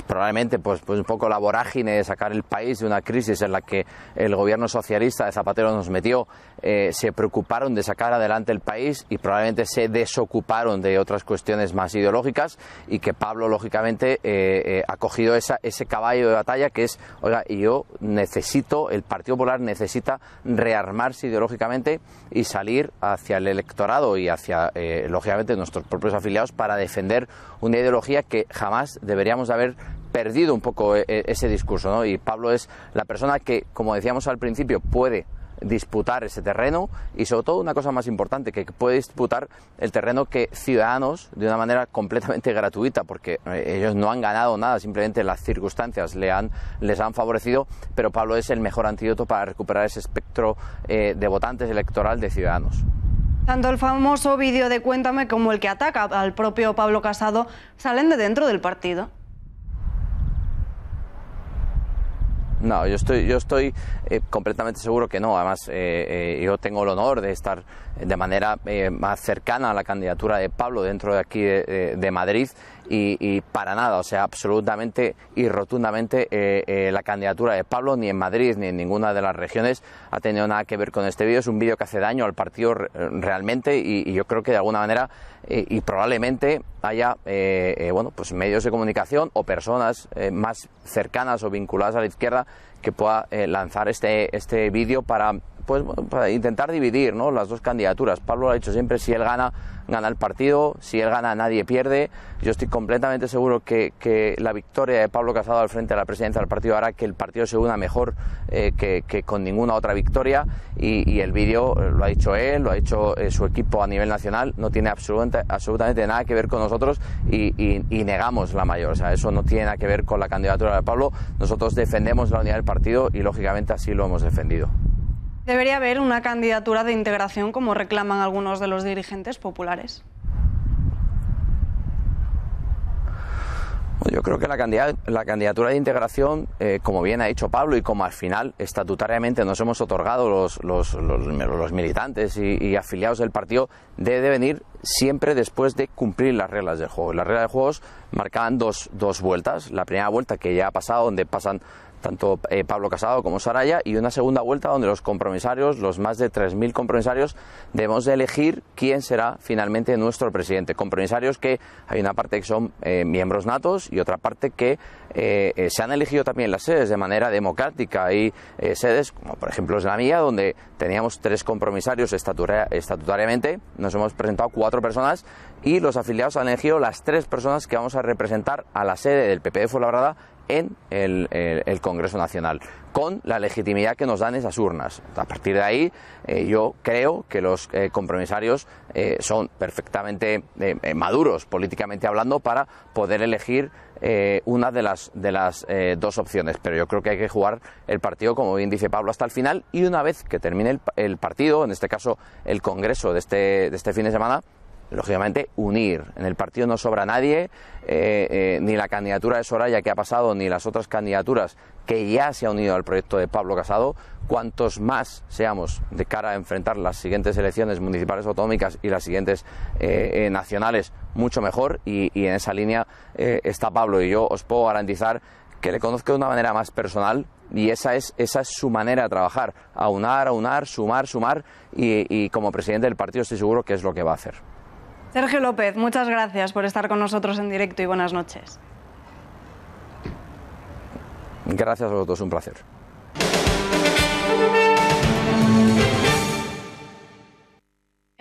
Speaker 3: probablemente pues un poco la vorágine de sacar el país de una crisis en la que el gobierno socialista de Zapatero nos metió, se preocuparon de sacar adelante el país y probablemente se desocuparon de otras cuestiones más ideológicas, y que Pablo lógicamente ha cogido ese caballo de batalla que es, oiga, y yo necesito, el Partido Popular necesita rearmarse ideológicamente y salir hacia el electorado y hacia lógicamente nuestros propios afiliados para defender una ideología que jamás deberíamos haber perdido un poco ese discurso, ¿no? Y Pablo es la persona que, como decíamos al principio, puede disputar ese terreno, y sobre todo una cosa más importante, que puede disputar el terreno que Ciudadanos, de una manera completamente gratuita, porque ellos no han ganado nada, simplemente las circunstancias les han favorecido, pero Pablo es el mejor antídoto para recuperar ese espectro de votantes electoral de Ciudadanos.
Speaker 2: Tanto el famoso vídeo de Cuéntame como el que ataca al propio Pablo Casado salen de dentro del partido.
Speaker 3: No, yo estoy completamente seguro que no. Además, yo tengo el honor de estar de manera más cercana a la candidatura de Pablo dentro de aquí de Madrid, y para nada, o sea, absolutamente y rotundamente la candidatura de Pablo ni en Madrid ni en ninguna de las regiones ha tenido nada que ver con este vídeo. Es un vídeo que hace daño al partido realmente, y yo creo que de alguna manera y probablemente haya bueno, pues medios de comunicación o personas más cercanas o vinculadas a la izquierda que pueda lanzar este vídeo para intentar dividir, ¿no?, las dos candidaturas. Pablo lo ha dicho siempre: si él gana, gana el partido; si él gana, nadie pierde. Yo estoy completamente seguro que la victoria de Pablo Casado al frente de la presidencia del partido hará que el partido se una mejor que con ninguna otra victoria, y el vídeo, lo ha dicho él, lo ha dicho su equipo a nivel nacional, no tiene absolutamente nada que ver con nosotros, y negamos la mayor. O sea, eso no tiene nada que ver con la candidatura de Pablo. Nosotros defendemos la unidad del partido y lógicamente así lo hemos defendido.
Speaker 2: ¿Debería haber una candidatura de integración como reclaman algunos de los dirigentes populares?
Speaker 3: Yo creo que la candidatura de integración, como bien ha dicho Pablo y como al final estatutariamente nos hemos otorgado los militantes y afiliados del partido, debe venir siempre después de cumplir las reglas del juego. Las reglas del juego marcaban dos vueltas. La primera vuelta, que ya ha pasado, donde pasan tanto Pablo Casado como Soraya, y una segunda vuelta donde los compromisarios, los más de 3.000 compromisarios, debemos de elegir quién será finalmente nuestro presidente. Compromisarios que hay una parte que son miembros natos y otra parte que se han elegido también las sedes de manera democrática. Hay sedes, como por ejemplo es la mía, donde teníamos 3 compromisarios estatutariamente, nos hemos presentado 4 personas y los afiliados han elegido las 3 personas que vamos a representar a la sede del PP de Fuenlabrada en el Congreso Nacional, con la legitimidad que nos dan esas urnas. A partir de ahí, yo creo que los compromisarios son perfectamente maduros, políticamente hablando, para poder elegir una de las dos opciones. Pero yo creo que hay que jugar el partido, como bien dice Pablo, hasta el final, y una vez que termine el partido, en este caso el Congreso de este fin de semana, lógicamente unir. En el partido no sobra nadie, ni la candidatura de Soraya que ha pasado, ni las otras candidaturas que ya se han unido al proyecto de Pablo Casado. Cuantos más seamos de cara a enfrentar las siguientes elecciones municipales autonómicas y las siguientes nacionales, mucho mejor, y en esa línea está Pablo, y yo os puedo garantizar que le conozco de una manera más personal y esa es su manera de trabajar, aunar, sumar y como presidente del partido estoy seguro que es lo que va a hacer.
Speaker 2: Sergio López, muchas gracias por estar con nosotros en directo y buenas noches.
Speaker 3: Gracias a vosotros, un placer.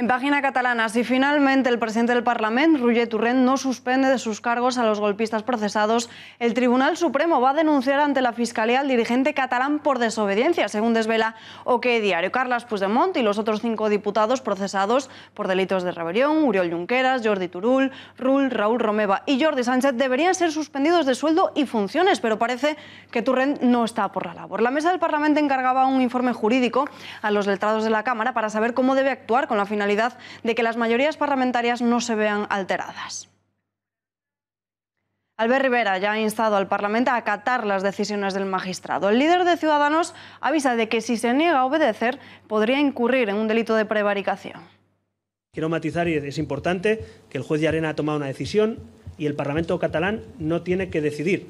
Speaker 2: En página catalana, si finalmente el presidente del Parlament, Roger Torrent, no suspende de sus cargos a los golpistas procesados, el Tribunal Supremo va a denunciar ante la Fiscalía al dirigente catalán por desobediencia, según desvela OK Diario. Carles Puigdemont y los otros 5 diputados procesados por delitos de rebelión, Oriol Junqueras, Jordi Turull, Raúl Romeva y Jordi Sánchez, deberían ser suspendidos de sueldo y funciones, pero parece que Torrent no está por la labor. La mesa del Parlamento encargaba un informe jurídico a los letrados de la Cámara para saber cómo debe actuar con la finalidad de que las mayorías parlamentarias no se vean alteradas. Albert Rivera ya ha instado al Parlamento a acatar las decisiones del magistrado. El líder de Ciudadanos avisa de que si se niega a obedecer podría incurrir en un delito de prevaricación.
Speaker 4: Quiero matizar, y es importante, que el juez Llarena ha tomado una decisión y el Parlamento catalán no tiene que decidir.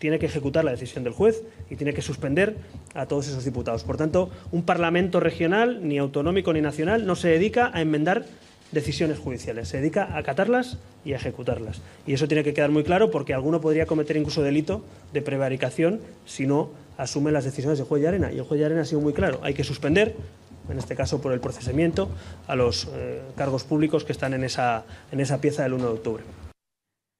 Speaker 4: Tiene que ejecutar la decisión del juez y tiene que suspender a todos esos diputados. Por tanto, un Parlamento regional, ni autonómico ni nacional, no se dedica a enmendar decisiones judiciales, se dedica a acatarlas y a ejecutarlas. Y eso tiene que quedar muy claro porque alguno podría cometer incluso delito de prevaricación si no asume las decisiones del juez Llarena. Y el juez Llarena ha sido muy claro, hay que suspender, en este caso por el procesamiento, a los cargos públicos que están en esa pieza del 1 de octubre.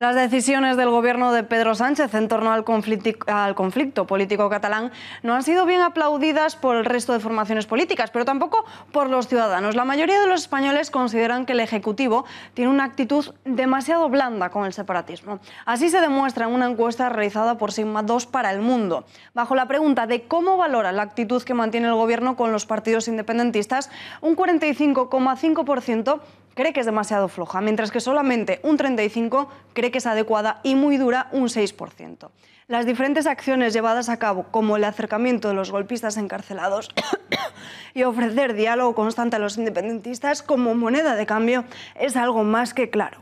Speaker 2: Las decisiones del gobierno de Pedro Sánchez en torno al conflicto político catalán no han sido bien aplaudidas por el resto de formaciones políticas, pero tampoco por los ciudadanos. La mayoría de los españoles consideran que el Ejecutivo tiene una actitud demasiado blanda con el separatismo. Así se demuestra en una encuesta realizada por Sigma 2 para El Mundo. Bajo la pregunta de cómo valora la actitud que mantiene el gobierno con los partidos independentistas, un 45,5% cree que es demasiado floja, mientras que solamente un 35% cree que es adecuada y muy dura, un 6%. Las diferentes acciones llevadas a cabo, como el acercamiento de los golpistas encarcelados y ofrecer diálogo constante a los independentistas como moneda de cambio, es algo más que claro.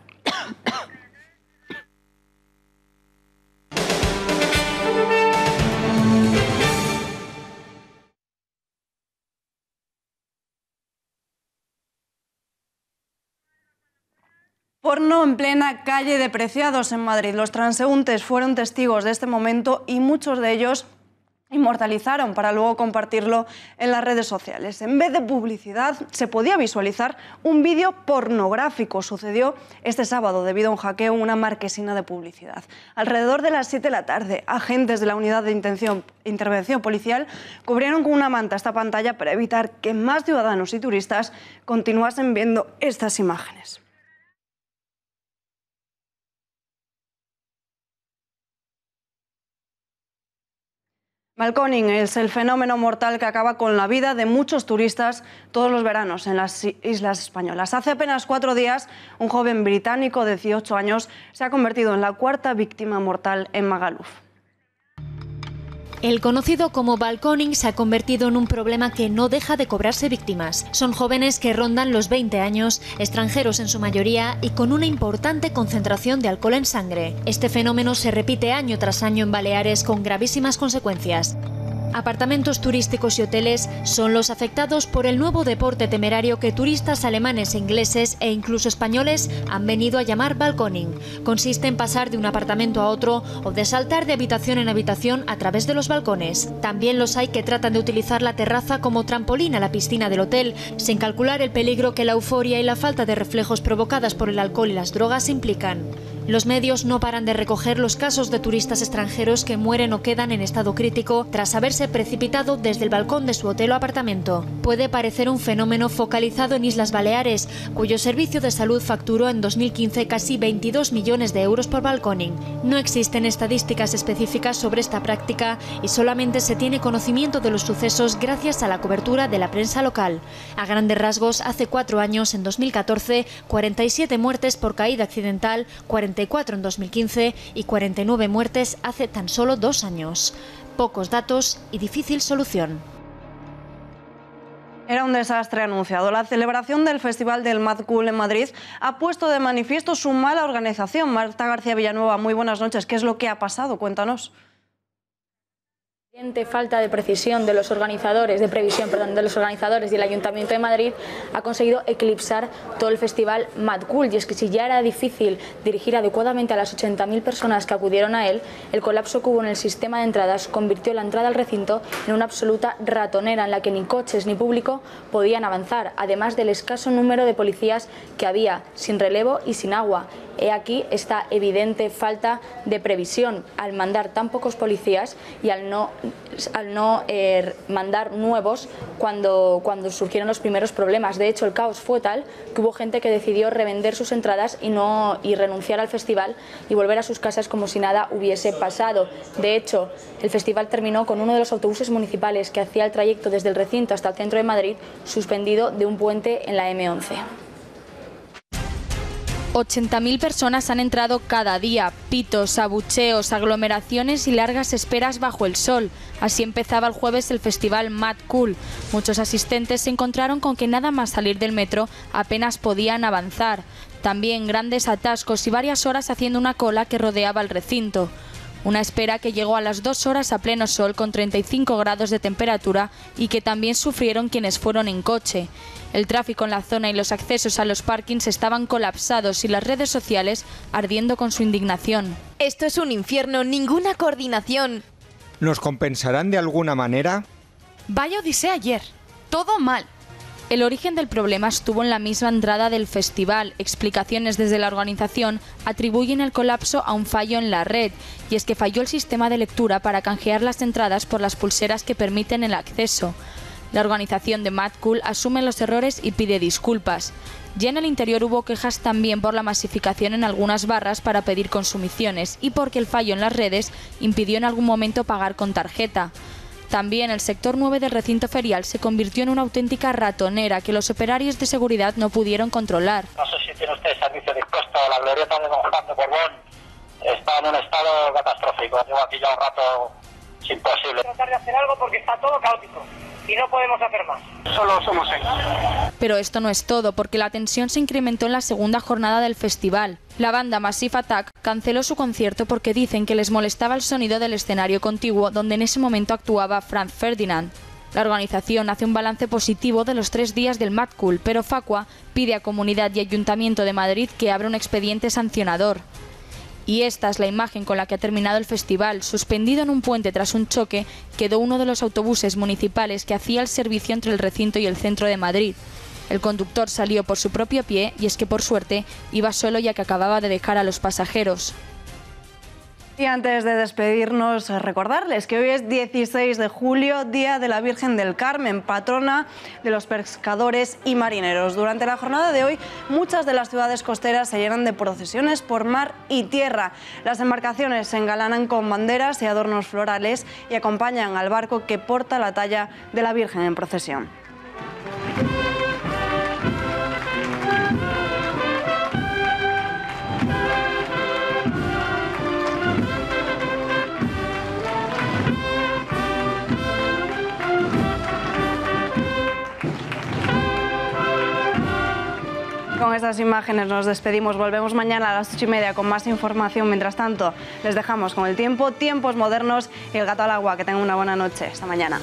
Speaker 2: Porno en plena calle de Preciados en Madrid. Los transeúntes fueron testigos de este momento y muchos de ellos inmortalizaron para luego compartirlo en las redes sociales. En vez de publicidad se podía visualizar un vídeo pornográfico. Sucedió este sábado debido a un hackeo en una marquesina de publicidad. Alrededor de las 7 de la tarde, agentes de la unidad de intervención policial cubrieron con una manta esta pantalla para evitar que más ciudadanos y turistas continuasen viendo estas imágenes. Balconing es el fenómeno mortal que acaba con la vida de muchos turistas todos los veranos en las islas españolas. Hace apenas 4 días, un joven británico de 18 años se ha convertido en la 4ª víctima mortal en Magaluf.
Speaker 15: El conocido como balconing se ha convertido en un problema que no deja de cobrarse víctimas. Son jóvenes que rondan los 20 años, extranjeros en su mayoría y con una importante concentración de alcohol en sangre. Este fenómeno se repite año tras año en Baleares con gravísimas consecuencias. Apartamentos turísticos y hoteles son los afectados por el nuevo deporte temerario que turistas alemanes, ingleses e incluso españoles han venido a llamar balconing. Consiste en pasar de un apartamento a otro o de saltar de habitación en habitación a través de los balcones. También los hay que tratan de utilizar la terraza como trampolín a la piscina del hotel, sin calcular el peligro que la euforia y la falta de reflejos provocadas por el alcohol y las drogas implican. Los medios no paran de recoger los casos de turistas extranjeros que mueren o quedan en estado crítico tras haberse precipitado desde el balcón de su hotel o apartamento. Puede parecer un fenómeno focalizado en Islas Baleares, cuyo servicio de salud facturó en 2015 casi 22 millones de euros por balconing. No existen estadísticas específicas sobre esta práctica y solamente se tiene conocimiento de los sucesos gracias a la cobertura de la prensa local. A grandes rasgos, hace 4 años, en 2014, 47 muertes por caída accidental, 44 en 2015 y 49 muertes hace tan solo 2 años. Pocos datos y difícil solución.
Speaker 2: Era un desastre anunciado. La celebración del Festival del Mad Cool en Madrid ha puesto de manifiesto su mala organización. Marta García Villanueva, muy buenas noches. ¿Qué es lo que ha pasado? Cuéntanos.
Speaker 5: Falta de precisión de los organizadores, de los organizadores y el Ayuntamiento de Madrid ha conseguido eclipsar todo el festival Mad Cool. Y es que si ya era difícil dirigir adecuadamente a las 80.000 personas que acudieron a él, el colapso que hubo en el sistema de entradas convirtió la entrada al recinto en una absoluta ratonera en la que ni coches ni público podían avanzar, además del escaso número de policías que había, sin relevo y sin agua. He aquí esta evidente falta de previsión al mandar tan pocos policías y al no mandar nuevos cuando surgieron los primeros problemas. De hecho, el caos fue tal que hubo gente que decidió revender sus entradas y renunciar al festival y volver a sus casas como si nada hubiese pasado. De hecho, el festival terminó con uno de los autobuses municipales que hacía el trayecto desde el recinto hasta el centro de Madrid suspendido de un puente en la M11.
Speaker 15: 80.000 personas han entrado cada día, pitos, abucheos, aglomeraciones y largas esperas bajo el sol. Así empezaba el jueves el festival Mad Cool. Muchos asistentes se encontraron con que nada más salir del metro apenas podían avanzar. También grandes atascos y varias horas haciendo una cola que rodeaba el recinto. Una espera que llegó a las 2 horas a pleno sol con 35 grados de temperatura y que también sufrieron quienes fueron en coche. El tráfico en la zona y los accesos a los parkings estaban colapsados y las redes sociales ardiendo con su indignación. Esto es un infierno, ninguna coordinación.
Speaker 7: ¿Nos compensarán de alguna manera?
Speaker 8: Vaya odisea ayer, todo mal.
Speaker 15: El origen del problema estuvo en la misma entrada del festival. Explicaciones desde la organización atribuyen el colapso a un fallo en la red, y es que falló el sistema de lectura para canjear las entradas por las pulseras que permiten el acceso. La organización de Mad Cool asume los errores y pide disculpas. Ya en el interior hubo quejas también por la masificación en algunas barras para pedir consumiciones y porque el fallo en las redes impidió en algún momento pagar con tarjeta. También el sector 9 del recinto ferial se convirtió en una auténtica ratonera que los operarios de seguridad no pudieron controlar.
Speaker 9: No sé si tiene usted servicio dispuesto. La glorieta de Don Juan de Borbón está en un estado catastrófico. Llevo aquí ya un rato, es imposible.
Speaker 10: Tratar de hacer algo porque está todo caótico y no podemos hacer más.
Speaker 9: Solo somos 6.
Speaker 15: Pero esto no es todo, porque la tensión se incrementó en la segunda jornada del festival. La banda Massive Attack canceló su concierto porque dicen que les molestaba el sonido del escenario contiguo donde en ese momento actuaba Franz Ferdinand. La organización hace un balance positivo de los 3 días del Mad Cool, pero Facua pide a Comunidad y Ayuntamiento de Madrid que abra un expediente sancionador. Y esta es la imagen con la que ha terminado el festival. Suspendido en un puente tras un choque, quedó uno de los autobuses municipales que hacía el servicio entre el recinto y el centro de Madrid. El conductor salió por su propio pie y es que por suerte iba solo ya que acababa de dejar a los pasajeros.
Speaker 2: Y antes de despedirnos, recordarles que hoy es 16 de julio, Día de la Virgen del Carmen, patrona de los pescadores y marineros. Durante la jornada de hoy, muchas de las ciudades costeras se llenan de procesiones por mar y tierra. Las embarcaciones se engalanan con banderas y adornos florales y acompañan al barco que porta la talla de la Virgen en procesión. Con estas imágenes nos despedimos. Volvemos mañana a las 8:30 con más información. Mientras tanto, les dejamos con el tiempo, tiempos modernos y el gato al agua. Que tengan una buena noche. Hasta mañana.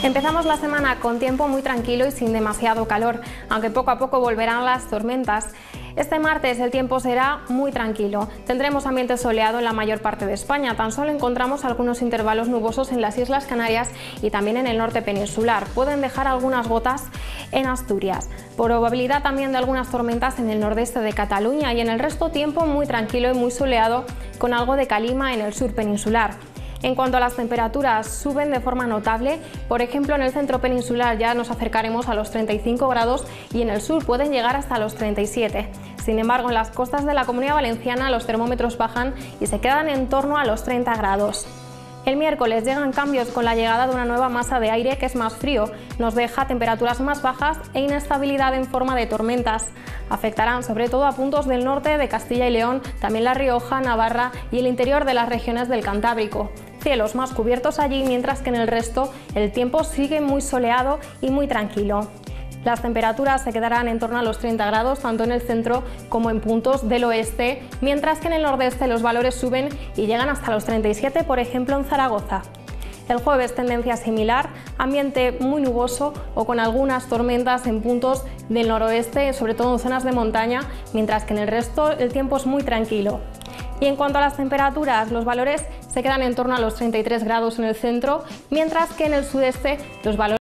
Speaker 23: Empezamos la semana con tiempo muy tranquilo y sin demasiado calor, aunque poco a poco volverán las tormentas. Este martes el tiempo será muy tranquilo. Tendremos ambiente soleado en la mayor parte de España. Tan solo encontramos algunos intervalos nubosos en las Islas Canarias y también en el norte peninsular. Pueden dejar algunas gotas en Asturias. Probabilidad también de algunas tormentas en el nordeste de Cataluña y en el resto tiempo muy tranquilo y muy soleado con algo de calima en el sur peninsular. En cuanto a las temperaturas, suben de forma notable. Por ejemplo, en el centro peninsular ya nos acercaremos a los 35 grados y en el sur pueden llegar hasta los 37. Sin embargo, en las costas de la Comunidad Valenciana los termómetros bajan y se quedan en torno a los 30 grados. El miércoles llegan cambios con la llegada de una nueva masa de aire que es más frío, nos deja temperaturas más bajas e inestabilidad en forma de tormentas. Afectarán sobre todo a puntos del norte de Castilla y León, también La Rioja, Navarra y el interior de las regiones del Cantábrico. cielos más cubiertos allí, mientras que en el resto el tiempo sigue muy soleado y muy tranquilo. Las temperaturas se quedarán en torno a los 30 grados, tanto en el centro como en puntos del oeste, mientras que en el nordeste los valores suben y llegan hasta los 37, por ejemplo en Zaragoza. El jueves tendencia similar, ambiente muy nuboso o con algunas tormentas en puntos del noroeste, sobre todo en zonas de montaña, mientras que en el resto el tiempo es muy tranquilo. Y en cuanto a las temperaturas, los valores se quedan en torno a los 33 grados en el centro, mientras que en el sudeste los valores